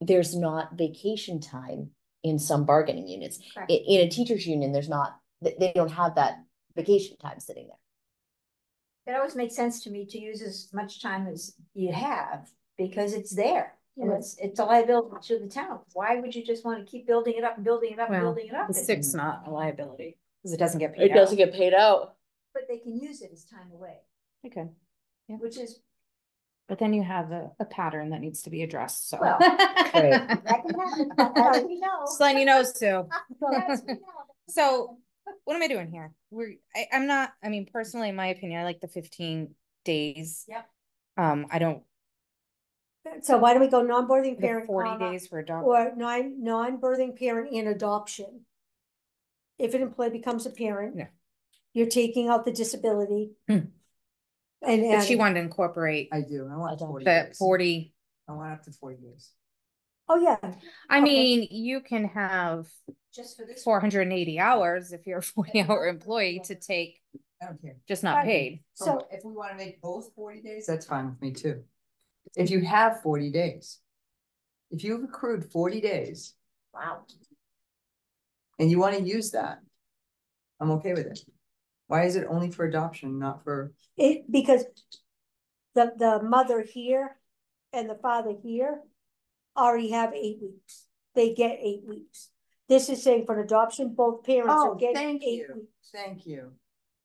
there's not vacation time in some bargaining units. Correct. In a teacher's union, there's not, they don't have that vacation time sitting there. It always makes sense to me to use as much time as you have, because it's there. And Right. it's a liability to the town. Why would you just want to keep building it up and building it up and Well, building it up? The sick's not a liability because it doesn't get paid It doesn't out. get paid out. But they can use it as time away, Okay, which is, but then you have a pattern that needs to be addressed, so. Well, that can happen, as we know. Just letting you know, Sue. As we know. So what am I doing here? I'm not, I mean, personally, in my opinion, I like the 15 days. Yep. I don't, So why don't we go non-birthing the parent, 40 comma, days for adoption. or non-birthing parent and adoption? If an employee becomes a parent. Yeah. You're taking out the disability. Hmm. And But she adding- wanted to incorporate I do, I want don't- 40 the days. 40. I want up to 40 days. oh, yeah, I Okay. mean, you can have Just for this. 480 hours if you're a 40-hour employee to take, I don't care. just not Right. paid. so, If we want to make both 40 days, that's fine with me too. If you have 40 days. If you've accrued 40 days Wow. and you want to use that, I'm okay with it. Why is it only for adoption, not for? because the mother here and the father here already have 8 weeks. They get 8 weeks. This is saying for an adoption, both parents are Oh, getting thank 8 you. weeks. Thank you.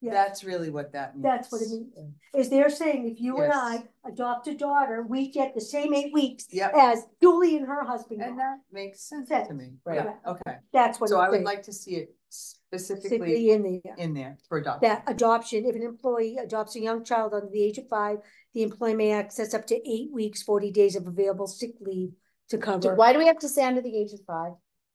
Yeah. That's really what that means. That's what it means. Is they're saying if you and Yes. I adopt a daughter, we get the same 8 weeks Yep. as Julie and her husband. And got. that makes sense Sense. to me. Right. Yeah, okay. That's what So I it's would saying. like to see it specifically Specifically in in there for adoption. that adoption, if an employee adopts a young child under the age of 5, the employee may access up to 8 weeks, 40 days of available sick leave to cover. Why do we have to say under the age of 5?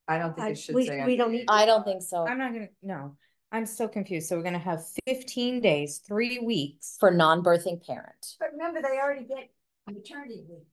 I don't think it should we- say. we don't need I don't think so. I'm not gonna, no, I'm still confused. So we're gonna have 15 days, 3 weeks. For non-birthing parent. But remember, they already get maternity leave,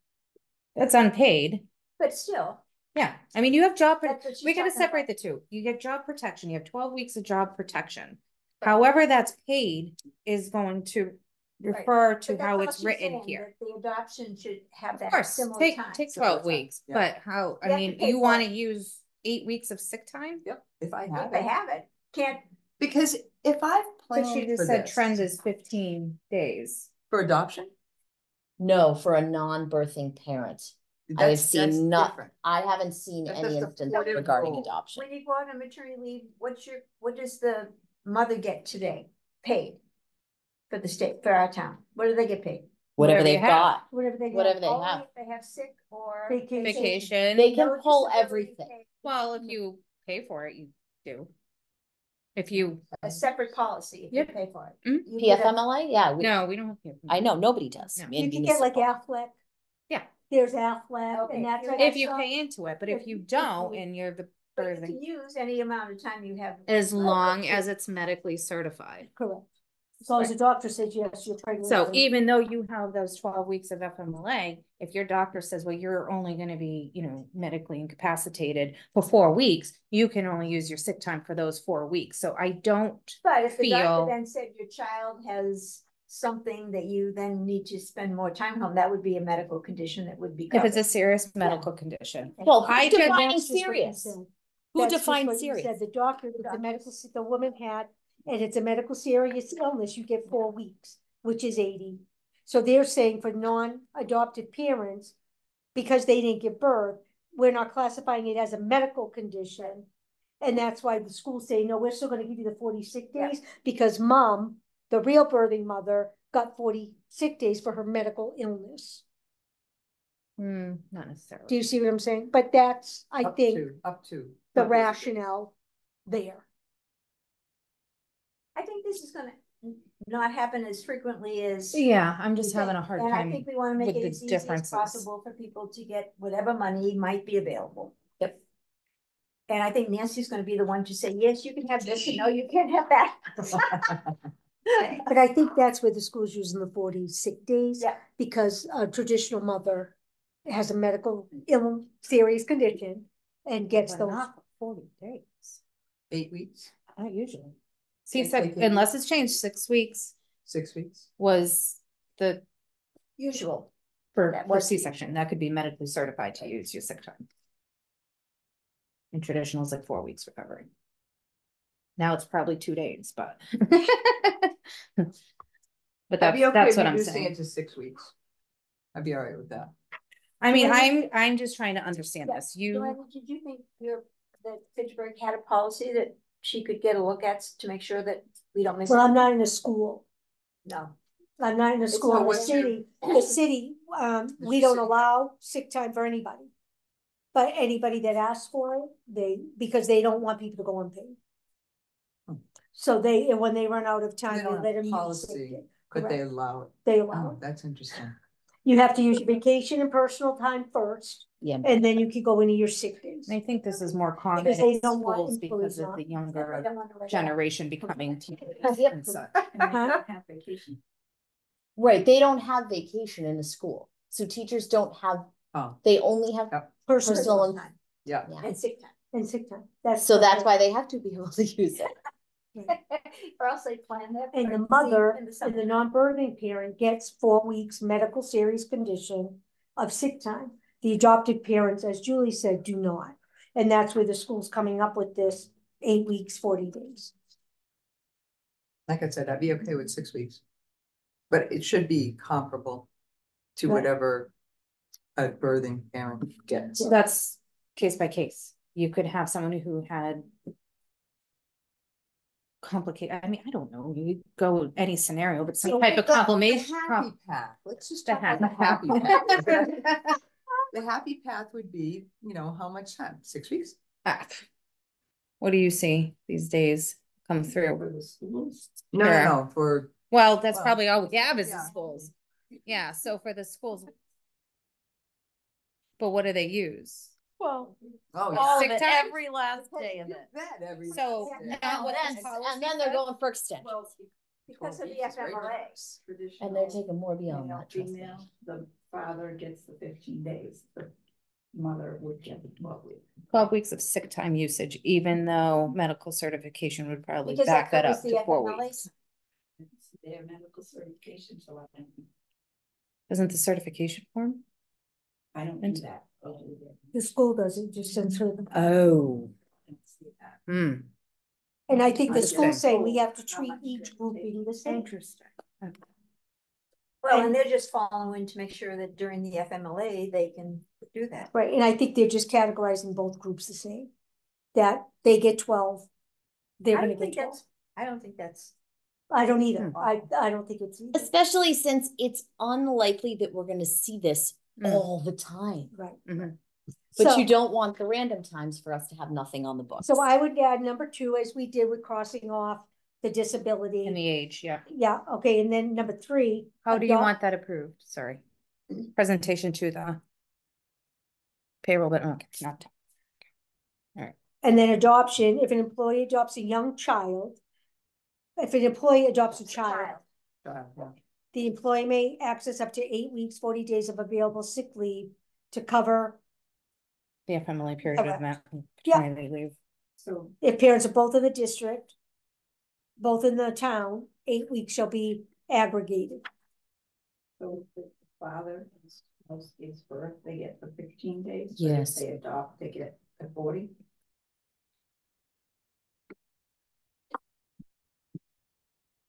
That's unpaid. but still. Yeah, I mean, you have job, That's what she's we gotta talking about. separate the two. You get job protection, you have 12 weeks of job protection. However, that's paid is going to Right. refer But to that's how all it's she's written saying, here. that the adoption should have Of that course, similar take time. 12 weeks, Yeah. but how, I You have mean, to pay you for wanna it. use 8 weeks of sick time? Yep, if I If have they it. have it, can't, Because if I've But planned she just for said this, trend is 15 days. for adoption. No, for a non-birthing parent. I have that's seen not, different. I haven't seen That's any a instance supportive regarding role. adoption. when you go on a maternity leave, what does the mother get today? Paid. For the state, for our town, what do they get paid? Whatever Whatever you they've have. got, Whatever they have. whatever they Only have. if they have sick or. Vacation. They can No pull disability everything. pay. Well, if you pay for it, you do. If you, A separate policy if you Yep. pay for it. Mhm. You get a- PFMLA, yeah. no, we don't have. I know, nobody does. No. in You can get like municipal. Affleck. Yeah, there's Aflac, Okay, and that's. if like If you some- pay into it, but if you if don't you- and you're the But you birthing, can use any amount of time you have. as long as it's medically certified. Correct. As long as the doctor says, yes, you're pregnant. So or- even though you have those 12 weeks of FMLA, if your doctor says, well, you're only gonna be, you know, medically incapacitated for 4 weeks, you can only use your sick time for those 4 weeks. So I don't, But if the feel- doctor then said your child has something that you then need to spend more time home, that would be a medical condition that would be if covered. it's a serious medical condition. Well, I who's could- defining That's just what you serious? said. Who That's just defines what you serious? said. The doctor, the medical, the woman had, and it's a medical serious illness, you get 4 weeks, which is 80. So they're saying for non-adopted parents, because they didn't give birth, we're not classifying it as a medical condition. And that's why the schools say, no, we're still gonna give you the 40 sick Yeah. days, because mom, the real birthing mother, got 40 sick days for her medical illness. Not necessarily. Do you see what I'm saying? But that's, I think, Up to. the rationale there. I think this is gonna not happen as frequently as. Yeah, I'm you just having a think. hard And I time. think we wanna make with it the as easy as differences. possible for people to get whatever money might be available. Yep. And I think Nancy's gonna be the one to say, yes, you can have this, and no, you can't have that. But I think that's where the school's using the 40 sick days. Yeah. Because a traditional mother has a medical serious condition and gets But those. not 40 days. 8 weeks, Not usually. See, Can't take it. unless it's changed, 6 weeks 6 weeks. was the Usual. for That was the C-section. That could be medically certified to use your sick time. And traditional is like 4 weeks recovery. Now it's probably 2 days, but. But I'd be okay that's what I'm reducing saying. it to 6 weeks. I'd be all right with that. I mean, Joanne- I'm just trying to understand Yeah, this. You, Joanna, did you think that Fitchburg had a policy that she could get a look at to make sure that we don't miss? Well, I'm anything? not in a school. No. I'm not in a school, not in the what you're- city, the city, we don't city. allow sick time for anybody. But anybody that asks for it, because they don't want people to go unpaid. Hmm. So and when they run out of time, They they don't let have them use sick policy, day. but they Correct. allow it. They allow Oh, it. that's interesting. You have to use your vacation and personal time first, Yeah. and then you can go into your sick days. I think this is more common Because in they don't want schools employees because of not- the I younger don't want to write it out. generation becoming teachers Yep. and such. And they Huh? don't have vacation. Right, they don't have vacation in the school, so teachers don't have, Oh, they only have Yep. personal and, time yeah. yeah. and sick time. And sick time. So that's why they have to be able to use it. Or else they plan that. And the pregnancy mother in the and summer. the non-birthing parent gets 4 weeks medical serious condition of sick time. The adopted parents, as Julie said, do not. And that's where the school's coming up with this 8 weeks, 40 days. Like I said, I'd be okay with 6 weeks. But it should be comparable to Right. whatever a birthing parent gets. So that's case by case. You could have someone who had complicated, I mean, I don't know, you go any scenario, but some So type of the complication. happy path, let's just The talk about the happy happy path. path. The happy path would be, how much time? 6 weeks? What do you see these days come through? For the schools. No, Sure. no, for, Well, that's Well, probably all we have is the yeah. schools. Yeah, so for the schools. But what do they use? Well, oh, All yeah. of it, time? every last day of You it. bet every So, last day. not what And this then, policy and then they're said? going for extension, Well, Because of the 12 weeks is FMLA. regular. and they're taking more beyond Male, that, trust me. female, the father gets the 15 days, the mother would get the 12 weeks. 12 weeks of sick time usage, even though medical certification would probably Because back that covers up the to 4 FMLA. weeks. It's their medical certification, so Isn't the certification form? I don't do that. I'll do that. The school does it, just sends her the. Oh. I don't see that. Hmm. And I think the Interesting. schools say we have to treat each grouping the same. Interesting. Well, and they're just following to make sure that during the FMLA, they can do that. Right, and I think they're just categorizing both groups the same. That they get 12. They're I gonna don't think get 12. that's, I don't think that's. I don't either. Hmm. I don't think it's either. Especially since it's unlikely that we're gonna see this Mm. all the time. Right. Mhm. But So- you don't want the random times for us to have nothing on the books. So I would add number 2, as we did with crossing off the disability. And the age, yeah. Yeah, okay, and then number 3. How do you adopt- want that approved? Sorry. Presentation to the Payroll, but okay, not. And then adoption, if an employee adopts a young child, if an employee adopts a child, the employee may access up to 8 weeks, 40 days of available sick leave to cover The FMLA period of Yeah. maternity leave. So if parents are both in the district, both in the town, 8 weeks shall be aggregated. So if the father gives birth, they get the 15 days. But Yes. If they adopt, they get the 40.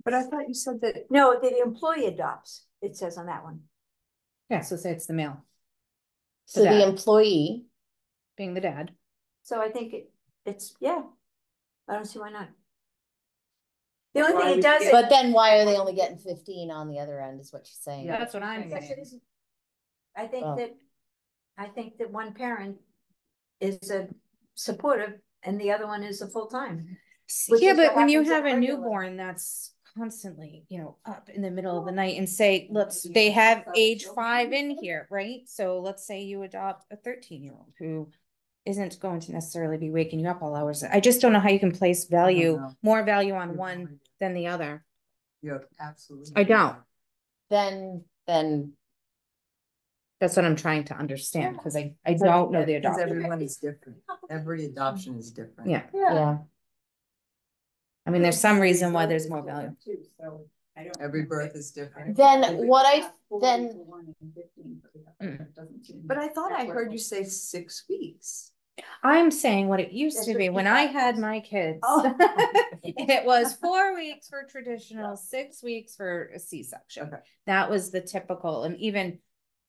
But I thought you said that. No, the employee adopts, it says on that one. Yeah, so say it's the male. So the dad. employee, Being the dad. So I think it's, yeah, I don't see why not. The only thing it does. but then why are they only getting 15 on the other end is what you're saying. Yeah, that's what I'm Yes, it saying. is. I think Oh. that one parent is a supportive and the other one is a full-time. Which Yeah, is but what when you happens at have a regular. newborn that's constantly, up in the middle of the night and say, they have age 5 in here, right? So let's say you adopt a 13-year-old who isn't going to necessarily be waking you up all hours. I just don't know how you can place more value on one than the other. Yeah, absolutely. I don't. Then That's what I'm trying to understand, because I don't know the Because adoption. everyone is different. Every adoption is different. Yeah. I mean, there's some reason why there's more value. Too, so I don't. Every birth is different. Then what I 40 then for one and 15 for the other. It doesn't seem- But I thought I That's what- heard you say 6 weeks. I'm saying what it used That's to what be she when I thought had was. my kids. Oh. It was 4 weeks for traditional, 6 weeks for a C-section. Okay. That was the typical, and even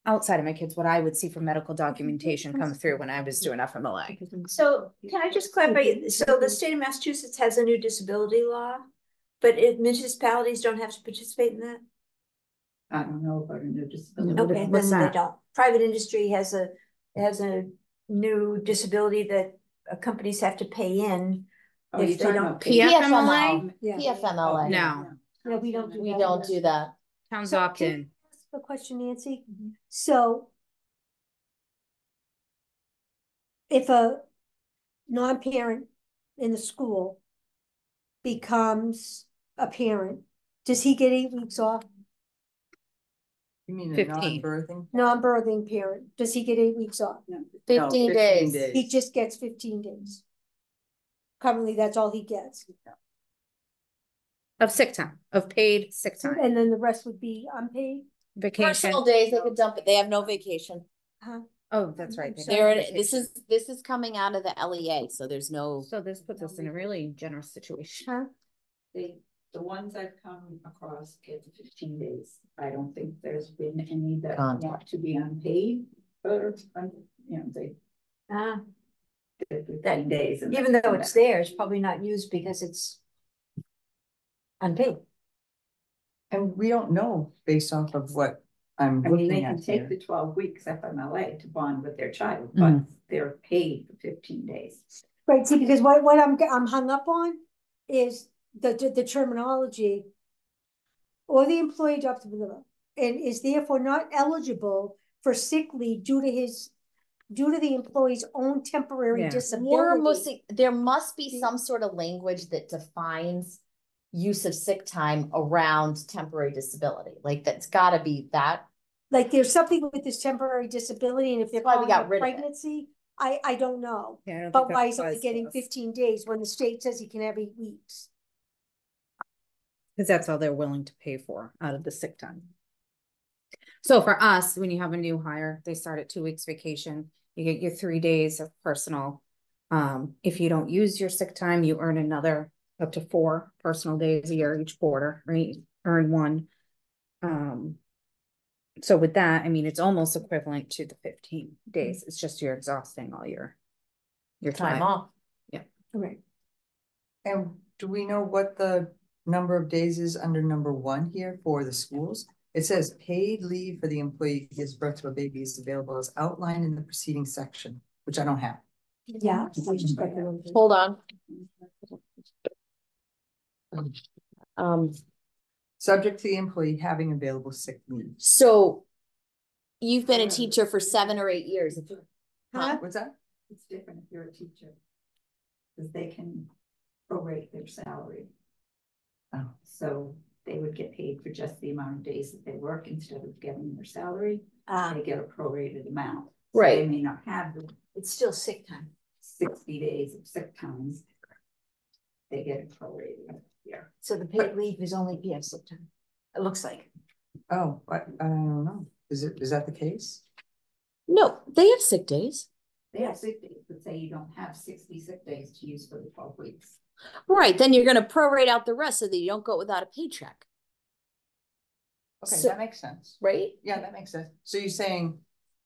outside of my kids, what I would see from medical documentation come through when I was doing FMLA. So can I just clarify, so the state of Massachusetts has a new disability law, but municipalities don't have to participate in that? I don't know about a new disability. No. Okay, What's then they that? don't. Private industry has a new disability that companies have to pay in. Oh, if you're they talking don't- about PFMLA? Yeah. PFMLA. No, No, we don't do We that. don't do that. towns So opt can in. I ask a question, Nancy? So if a non-parent in the school becomes a parent, does he get 8 weeks off? You mean a 15. non-birthing? Non-birthing parent, does he get 8 weeks off? No, 15 days. He just gets 15 days. Currently, that's all he gets. Of sick time, of paid sick time, And then the rest would be unpaid? vacation. Personal days, they could dump it. They have no vacation. Huh? Oh, that's right. So- They're, this is coming out of the LEA, so there's no. So this puts us in a really generous situation. Huh? The ones I've come across get 15 days. I don't think there's been any that Contract. want to be unpaid for, they. Ah, 15 days. and even that's though it. it's there, it's probably not used because it's unpaid. And we don't know based off of what I'm I mean, they looking can at take here. the 12 weeks FMLA to bond with their child, Mhm. but they're paid for 15 days. Right, see, because what I'm hung up on is the terminology. Or the employee adopted and is therefore not eligible for sick leave due to the employee's own temporary Yeah. disability. There must be some sort of language that defines use of sick time around temporary disability. Like that's gotta be that. Like there's something with this temporary disability, and if they're That's why we calling got it rid of it. pregnancy, I don't know. Yeah, I don't But think why that is only applies to getting us. 15 days when the state says he can have 8 weeks? Because that's all they're willing to pay for out of the sick time. So for us, when you have a new hire, they start at 2 weeks vacation, you get your 3 days of personal. If you don't use your sick time, you earn another up to 4 personal days a year each quarter, right? Earn 1. So with that, I mean, it's almost equivalent to the 15 days. It's just you're exhausting all your Time time. off. Right. And do we know what the number of days is under number 1 here for the schools? It says paid leave for the employee who gives birth to a baby is available as outlined in the preceding section, which I don't have. Yeah. I just got the wrong thing. Hold on. Subject to the employee having available sick leave. So you've been a teacher for 7 or 8 years. Huh? What's that? It's different if you're a teacher. Because they can prorate their salary. Oh. So they would get paid for just the amount of days that they work instead of getting their salary. Ah. They get a prorated amount. Right. So they may not have the It's still sick time. 60 days of sick time. They get it prorated. Yeah. So the paid leave is only PF sick time. It looks like. Oh, I don't know. Is that the case? No, they have sick days. They have sick days, but say you don't have 60 sick days to use for the 12 weeks. Right, then you're gonna prorate out the rest so that you don't go without a paycheck, Okay, So- that makes sense. right? Yeah, that makes sense. So you're saying.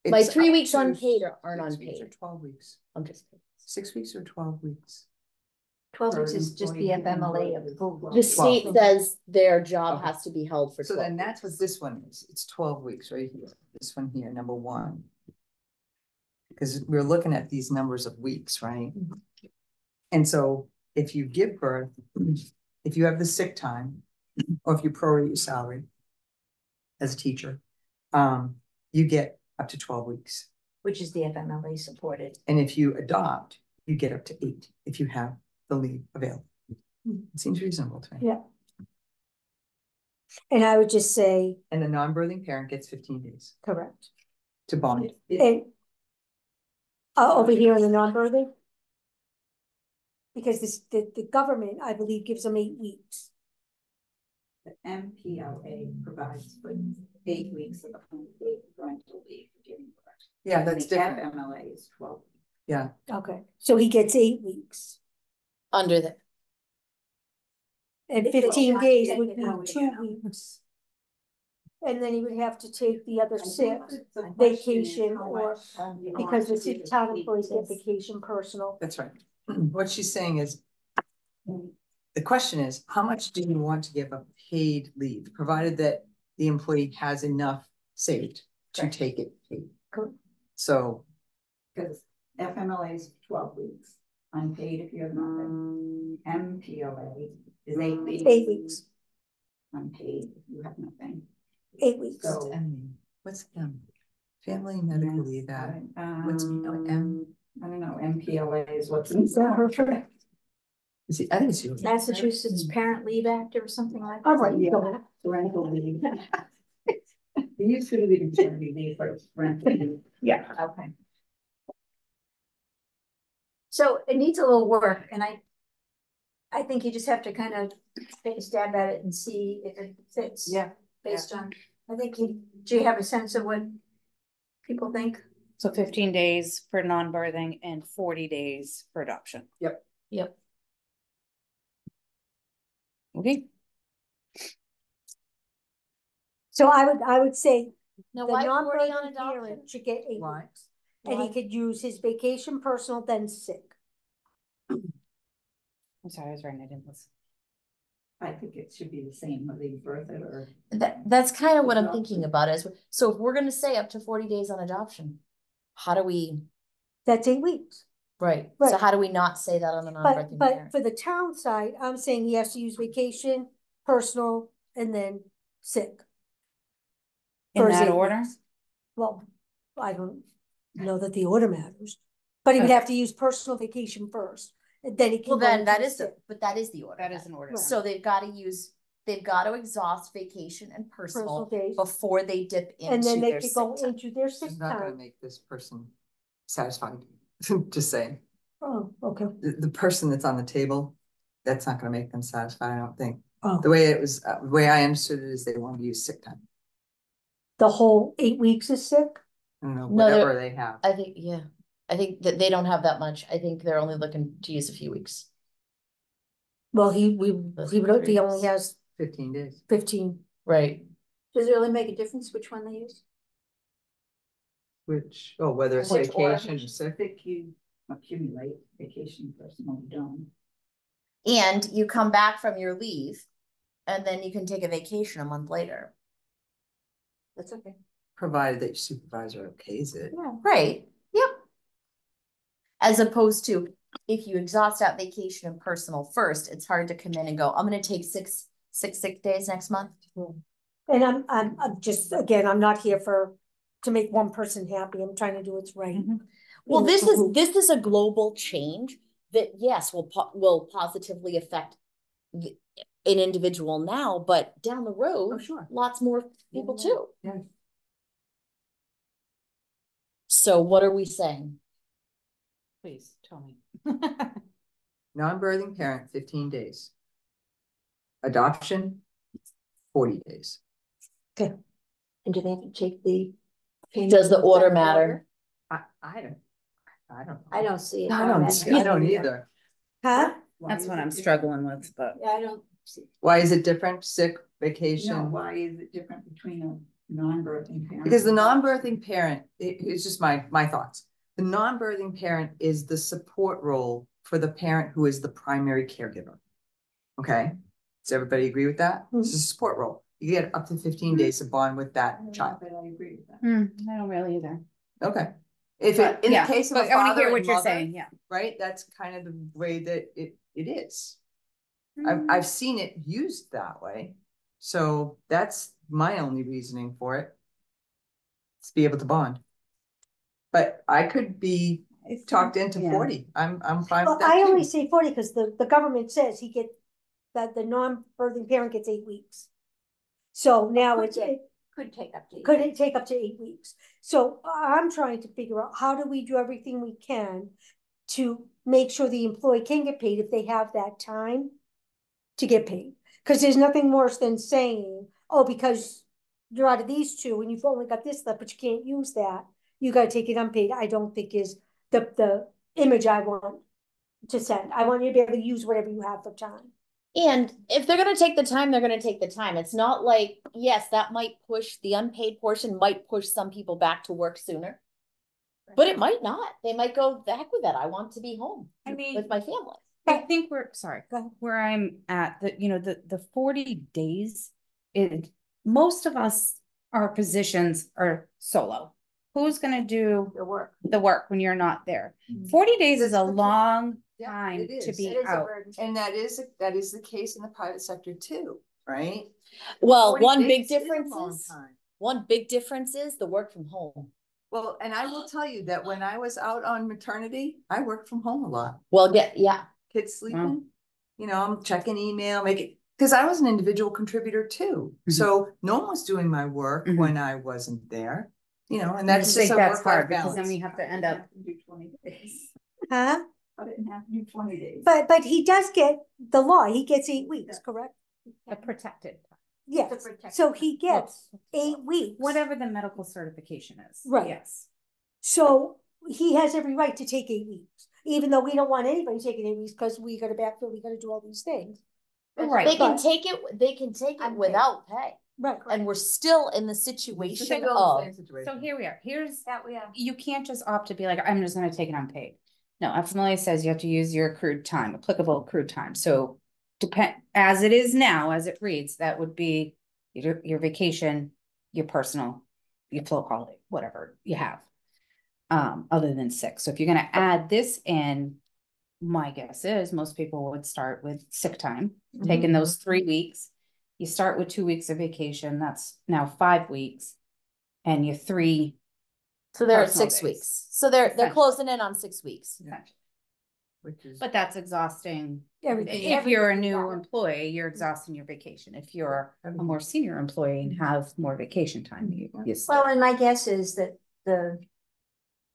My it's 3 up weeks to unpaid aren't 6 weeks or unpaid. 12 weeks. I'm just kidding. 6 weeks or 12 weeks? 12 weeks For is just employees and PFMLA employees. approved. The state 12. says their job Okay. has to be held for So 12 then that's what weeks. this one is. It's 12 weeks right here. This one here, number 1. Because we're looking at these numbers of weeks, right? And so if you give birth, if you have the sick time, or if you prorate your salary as a teacher, you get up to 12 weeks. Which is the FMLA supported. And if you adopt, you get up to 8 if you have the leave available. It seems reasonable to me. Yeah. And I would just say, And the non-birthing parent gets 15 days correct. to bond. And over here in the non-birthing. Because the government, I believe, gives them 8 weeks. The MPLA provides for 8 weeks of unpaid parental leave for giving birth. Yeah, that's The different. FMLA is 12. Yeah, Okay, so he gets 8 weeks. Under the, And If they 15 not days take would it be out 2 again. weeks. And then he would have to take the other I 6 think the question is vacation how or much you because want the to sick give town each employees get week. vacation personal. that's right. What she's saying is, the question is, how much do you want to give a paid leave, provided that the employee has enough saved to Correct. take it paid? Correct. So, Because FMLA is 12 weeks, unpaid if you have nothing. MPLA is 8 weeks. 8 weeks, Unpaid if you have nothing. 8 weeks. So. what's Family Medical Leave Act. What's M? I don't know, MPLA is what's. Is that her? Is it, I think it's yours. Massachusetts Parent Leave Act or something like that. All right, Yeah. Parental leave. It used to be maternity leave, but it's parental leave. Yeah. Okay. So it needs a little work, and I think you just have to kind of take a stab at it and see if it fits. Yeah. Based on, I think do you have a sense of what people think? So 15 days for non-birthing and 40 days for adoption. Yep. Yep. Okay. So I would say Now the why 40 on non-birthing adoption? parent should get 8 Why? weeks. And he could use his vacation personal, then sick. I'm sorry, I was writing, I didn't listen. I think it should be the same, whether you birth it or. That's kind of what I'm thinking about is, so if we're gonna say up to 40 days on adoption, how do we, That's 8 weeks. right, so Right. how do we not say that on the non-birthing But parent? for the town side, I'm saying he has to use vacation, personal, and then sick. In For his that 8 order? weeks. Well, I don't know that the order matters, but he would Okay. have to use personal vacation first, and then he can. Well, go then into that the is the, sick. but that is the order. That is then. an order. So they've got to exhaust vacation and Personal personal days, before they dip and into then they their could sick go time. into their sick It's not gonna time. make this person satisfied, just saying. Oh, okay. The person that's on the table, that's not gonna make them satisfied, I don't think. Oh, The way it was, the way I understood it is they want to use sick time. the whole 8 weeks is sick? I don't know, No, they're- whatever they have. I think, yeah, I think that they don't have that much. I think they're only looking to use a few weeks. Well, he Three only weeks. has 15 days. 15. Right. Does it really make a difference which one they use? Which, whether it's Which order? vacation or sick. Sick you accumulate, vacation personal you don't. And you come back from your leave and then you can take a vacation a month later. That's okay. Provided that your supervisor okays it. Yeah. Right, yep. As opposed to if you exhaust out vacation and personal first, it's hard to come in and go, I'm gonna take six sick days next month. And I'm just, again, I'm not here to make one person happy. I'm trying to do what's right. Well, this is a global change that, yes, will positively affect an individual now, but down the road, Oh, sure. lots more people too. Yeah. So what are we saying? Please tell me. Non-birthing parent, 15 days. Adoption, 40 days. And do they have to take the? Does the order matter? I don't. I don't see it. I don't either. Huh? That's what I'm struggling with, but. Yeah, I don't see. Why is it different? Sick, vacation? No, why is it different between a non-birthing parent? Because the non-birthing parent, it's just my thoughts. The non-birthing parent is the support role for the parent who is the primary caregiver. Okay, does everybody agree with that? It's a support role. You get up to 15 days to bond with that child. But I agree with that. I don't really either. Okay. If But, in yeah, the case of but a I want to father hear what and you're mother, saying, yeah. right? That's kind of the way that it is. I've seen it used that way. So that's my only reasoning for it. To be able to bond. But I could be talked into 40. I'm fine Well, with that I too. only say 40 because the government says that the non-birthing parent gets 8 weeks. So now Could take up to. could it take up to 8 weeks? So I'm trying to figure out how do we do everything we can to make sure the employee can get paid if they have that time to get paid. Because there's nothing worse than saying, oh, because you're out of these two and you've only got this left, but you can't use that. You got to take it unpaid. I don't think is the image I want to send. I want you to be able to use whatever you have for time. And if they're going to take the time, they're going to take the time. It's not like, yes, that might push the unpaid portion, might push some people back to work sooner, but it might not. They might go, the heck with that. I want to be home with my family. I think where I'm at, the 40 days, most of us, our positions are solo. Who's going to do the work when you're not there? 40 days is a long time to be out. And that is the case in the private sector too, right? Well, one big difference is the work from home. Well, and I will tell you that when I was out on maternity, I worked from home a lot. Well, yeah. Kids sleeping, I'm checking email, because I was an individual contributor too. So no one was doing my work when I wasn't there, and that's just that's hard because then we have to end up. Do 20 days. Huh? I didn't have to do 20 days. But he does get the law. He gets 8 weeks, correct? A protected. Yes. So he gets 8 weeks. Whatever the medical certification is. Right. Yes. So he has every right to take 8 weeks, even though we don't want anybody taking 8 weeks because we got to backfill, we got to do all these things. Right. They can take it without pay. Right. And we're still in the situation of. So here we are. You can't just opt to be like, I'm just going to take it unpaid. No, FMLA says you have to use your accrued time, applicable accrued time. So as it is now, as it reads, that would be your vacation, your personal, your float holiday, whatever you have, other than sick. So if you're going to add this in, my guess is most people would start with sick time, taking those 3 weeks. You start with 2 weeks of vacation. That's now 5 weeks, and your 3. So they're at 6 weeks. So they're closing in on 6 weeks. But that's exhausting. Everything. If you're a new employee, you're exhausting your vacation. If you're a more senior employee and have more vacation time, Well, and my guess is that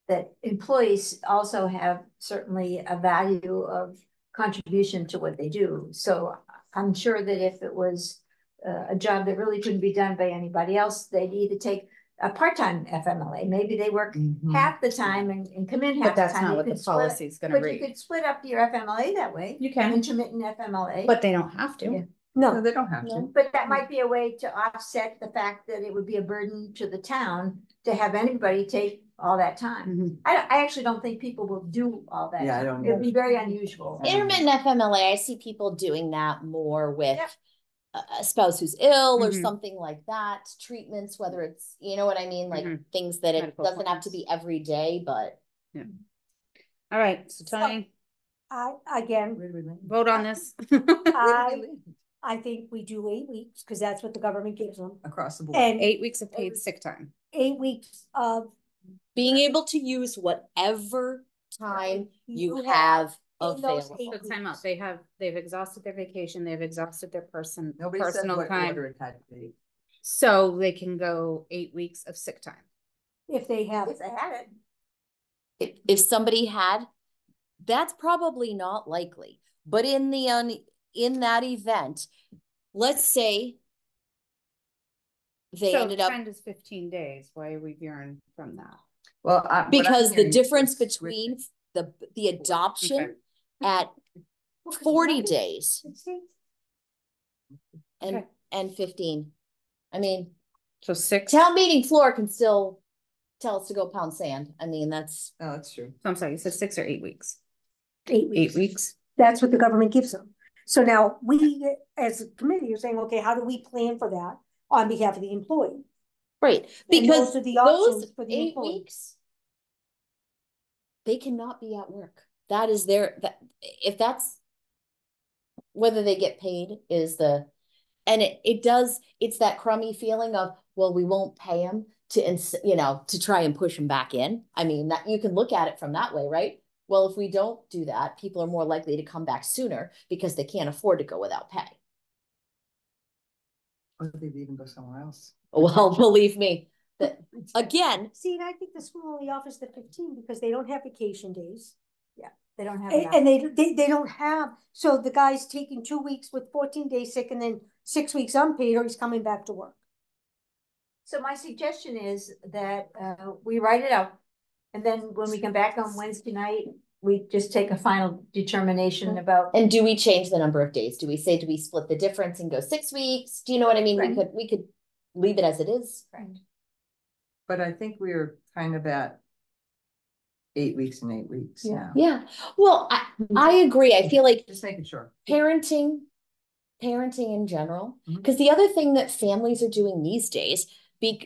that employees also have certainly a value of contribution to what they do. So I'm sure that if it was a job that really couldn't be done by anybody else, they'd either take a part-time FMLA. Maybe they work half the time and come in half the time. But that's not what the policy is going to read. You could split up your FMLA that way. You can. Intermittent FMLA. But they don't have to. Yeah. No, they don't have to. But that might be a way to offset the fact that it would be a burden to the town to have anybody take all that time. I actually don't think people will do all that. Yeah, time. I don't. It would be very unusual. Intermittent FMLA, I see people doing that more with a spouse who's ill or something like that. Treatments, whether it's, you know what I mean? Like things that it doesn't have to be every day, but. Yeah. All right. So Tony, vote on this. I think we do 8 weeks because that's what the government gives them. Across the board. And 8 weeks of paid sick time. 8 weeks of being able to use whatever time you have in those available. 8 So time out, weeks. they've exhausted their vacation, they've exhausted their Nobody said personal what time. order it had to be. So they can go 8 weeks of sick time. If they have. If they had it. If somebody had, that's probably not likely. But in that event, let's say they So ended up, trend is 15 days. Why are we veering from that? Well, what I'm because the hearing is difference with- between the adoption at 40 days and Okay. and 15. I mean, So 6. town meeting floor can still tell us to go pound sand. I mean, that's Oh, that's true. I'm sorry, you said 6 or 8 weeks? 8 weeks. 8 weeks. That's what the government gives them. So now we, as a committee, are saying, okay, how do we plan for that on behalf of the employee? right. And Because those are the options those for the 8 employee. weeks, they cannot be at work. That is if that's whether they get paid is and it's that crummy feeling of, well, we won't pay them to try and push them back in. I mean, that you can look at it from that way, right? Well, if we don't do that, people are more likely to come back sooner because they can't afford to go without pay. Or they'd even go somewhere else. Well, believe me, that again, See, and I think the school only offers the 15 because they don't have vacation days. They don't have And, enough. and they don't have, so the guy's taking 2 weeks with 14 days sick and then 6 weeks unpaid, or he's coming back to work. So my suggestion is that we write it up. And then when we come back on Wednesday night, we just take a final determination about. and do we change the number of days? Do we split the difference and go 6 weeks? Do you know what I mean? Right. We could leave it as it is. Correct. But I think we're kind of at 8 weeks and 8 weeks now. Yeah. Well, I agree. I feel like Just making sure. parenting in general, Mhm. because the other thing that families are doing these days,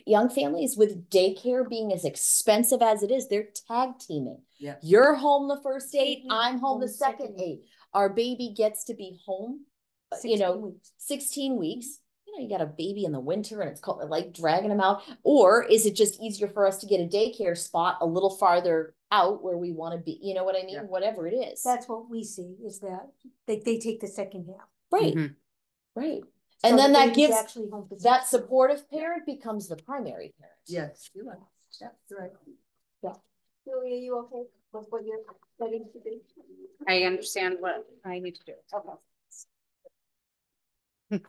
young families with daycare being as expensive as it is, they're tag teaming. Yeah. You're home the first 8, Mhm. I'm home the Home the second second 8. Our baby gets to be home, 16 weeks. 16 weeks. You got a baby in the winter and it's called like dragging them out. Or is it just easier for us to get a daycare spot a little farther out where we want to be? You know what I mean? Yeah. Whatever it is. That's what we see, is that they take the second half. right. Mhm. Right. So And then the that baby's gives actually home for that 16. supportive parent becomes the primary parent. Yes, you're right. Yeah, you're right. Julie, are you okay with what you're studying to do? I understand what I need to do. Okay.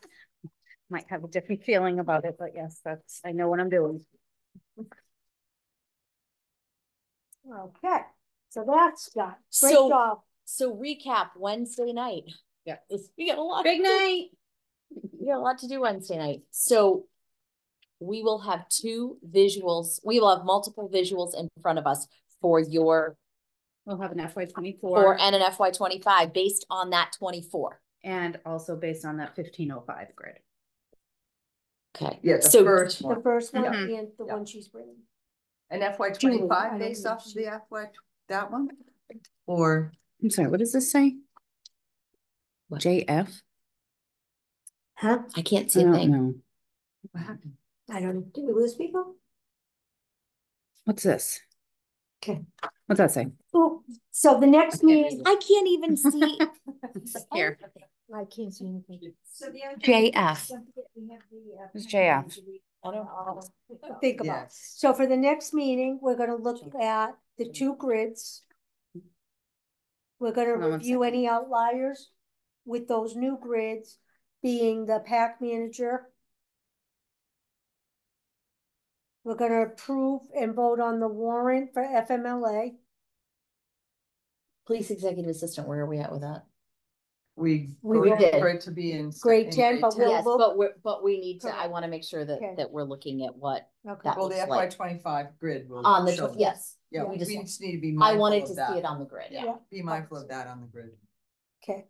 Might have a different feeling about it, but yes, I know what I'm doing. Okay, so that's done. Great So- job. So recap Wednesday night. Yeah. We got a lot. Big night. We got a lot to do Wednesday night. So we will have 2 visuals. We will have multiple visuals in front of us for your We'll have an FY24 and an FY25 based on that 24. and also based on that 1505 grid. Okay. Yeah, the So first The one. first one Mhm. and the Yeah. one she's bringing. And FY Julie, I 25 don't based know. off of the FY, that one? Or, I'm sorry, what does this say? What? JF? Huh? I can't see I a don't thing. know. what happened? I don't know. Did we lose people? What's this? Okay. What's that say? Oh, so the next can't read meeting, it. I can't even see. Here. I can't see anything. So the other JF. Who's JF? Think about. Yes. So for the next meeting, we're gonna look at the 2 grids. We're gonna Hold on one review any outliers with those new grids, being the PAC manager. We're gonna approve and vote on the warrant for FMLA. Police executive assistant, where are we at with that? We We voted did. for it to be in. Grade in 10, but we'll Yes, look- but we need to, I Correct. want to make sure Okay. that we're looking at what Okay, that Well, the looks FY like. 25 grid will. On the, show that. yes, Yeah, we we just just need to be I mindful wanted of to that. see it on the grid, yeah. yeah, Be mindful of that on the grid. okay.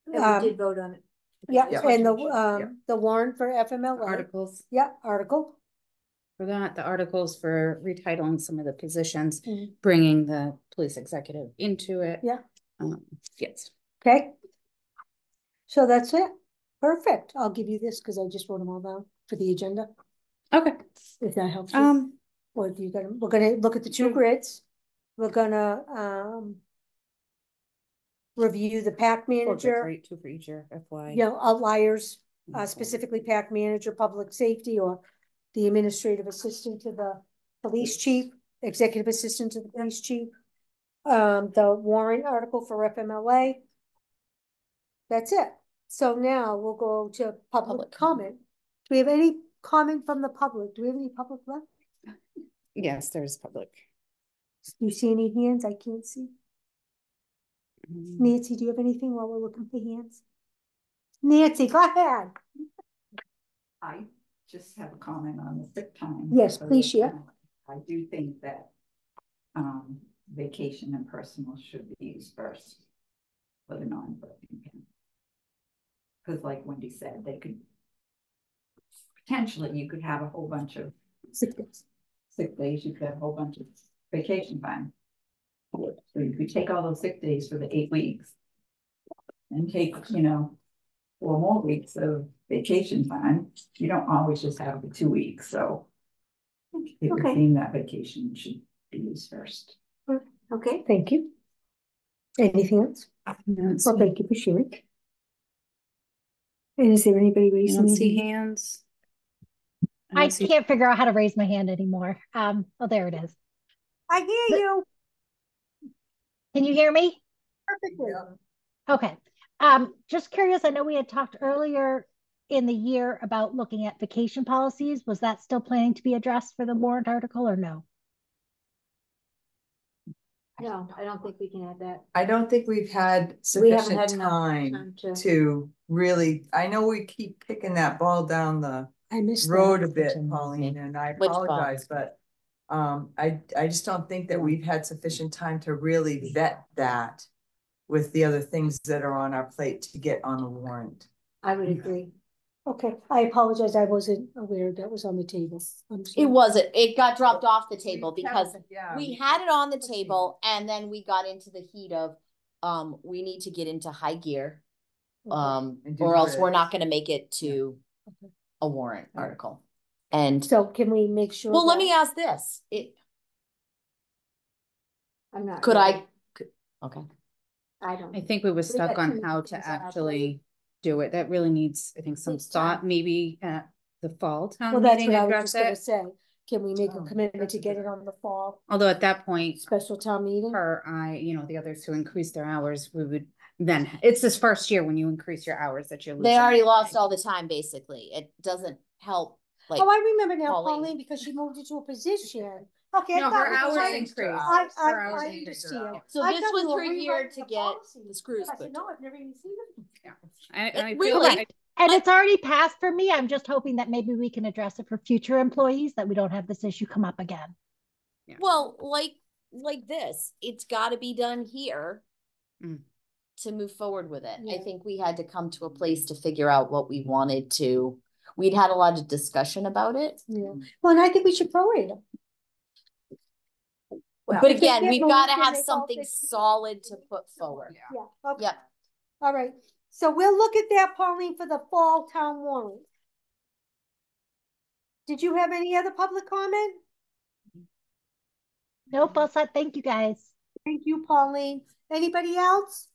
And we did vote on it. Yeah, Yeah. and Yeah. the warrant for FMLA, Articles yeah, article, for that, the articles for retitling some of the positions, Mhm. bringing the police executive into it. Yeah. Yes. okay? So that's it, perfect, I'll give you this, cause I just wrote them all down for the agenda, Okay. if that helps you. Or do you gonna, we're gonna look at the two grids. We're gonna, review the pack manager, Two for each year, FY. you know, outliers, specifically pack manager, public safety, or the administrative assistant to the police chief, executive assistant to the police chief. The warrant article for FMLA. That's it. So now we'll go to public comment. Do we have any comment from the public? Do we have any public left? Yes, there's public. Do you see any hands? I can't see. Nancy, do you have anything while we're looking for hands? Nancy, go ahead. I just have a comment on the sick time. Yes, please share. I do think that vacation and personal should be used first for the non-working parent. Because like Wendy said, they could potentially, you could have a whole bunch of sick days, you could have a whole bunch of vacation time. So you could take all those sick days for the 8 weeks and take, you know, 4 more weeks of vacation time. You don't always just have the 2 weeks, so it would seem that vacation should be used first. Okay, thank you. Anything else? No, Well, thank you for sharing. And is there anybody raising don't their see hand? hands. I can't figure out how to raise my hand anymore. Oh, there it is. I hear you Can you hear me? perfectly. Okay. Just curious, I know we had talked earlier in the year about looking at vacation policies. Was that still planning to be addressed for the warrant article or no? No, I don't think we can add that. I don't think we've had We haven't sufficient had enough time time to really, I know we keep kicking that ball down the I missed road that. a bit, Pauline, and I Which ball? apologize, but I just don't think that we've had sufficient time to really vet that with the other things that are on our plate to get on the warrant. I would agree. Okay, I apologize. I wasn't aware that was on the table. I'm sorry. It wasn't, it got dropped off the table because Yeah, we had it on the table and then we got into the heat of, we need to get into high gear. And do Or else we're grids. not gonna make it to Okay. a warrant article. And, So can we make sure? well, let that- me ask this, I'm not. could I, okay. I don't. I think we were stuck got on too how many to things on our actually do it. That really needs, I think, some Takes thought, time. maybe at the fall Well, town that's meeting what I was address just gonna it. say. Can we make a Oh, commitment that's to a get good it on the fall Although at that point, special town meeting? the others who increase their hours, we would then, it's this first year when you increase your hours that you're losing. They already everything. lost all the time, basically. It doesn't help, like, Oh, I remember now, Pauline. Pauline, because she moved into a position. Okay. I No, thought her we were hours trying- increased. I Her hours increased. understand. so I this thought we was were her year rewriting to the get policy. the screws I said, put no, to. I've never even seen it. Yeah. And I It feel really- like And it's already passed for me. I'm just hoping that maybe we can address it for future employees, that we don't have this issue come up again. Well, like this, it's gotta be done here. Mm. To move forward with it. I Yeah. think we had to come to a place to figure out what we wanted to, we'd had a lot of discussion about it. Yeah. Well, and I think we should prorate them. Well, But if they again, get we've moved, gotta then have they fall something 50. solid to put forward. Yeah, okay. Yep. All right. So we'll look at that, Pauline, for the fall town warrant. Did you have any other public comment? Nope, all set. Thank you, guys. Thank you, Pauline. Anybody else?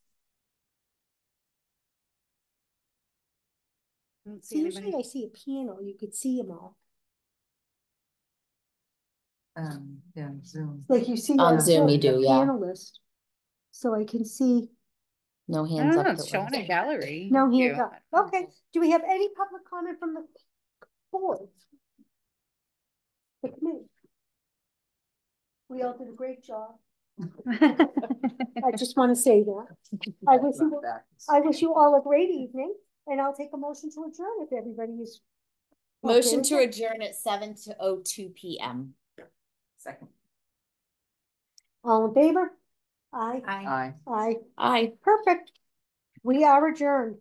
I don't see See, usually anybody. I see a panel, you could see them all. Yeah, Zoom. Like you see. On the- Zoom you do, the yeah. Panelist. So I can see, No I hands don't know, up. it's that showing way. a gallery. no view. hands up. Okay, do we have any public comment from the board? The committee? We all did a great job. I just want to say that. I wish you all a great evening, and I'll take a motion to adjourn if everybody is. okay Motion with to it. adjourn at 7:02 PM. Second. All in favor? Aye. Aye. Aye. Aye. Perfect. We are adjourned.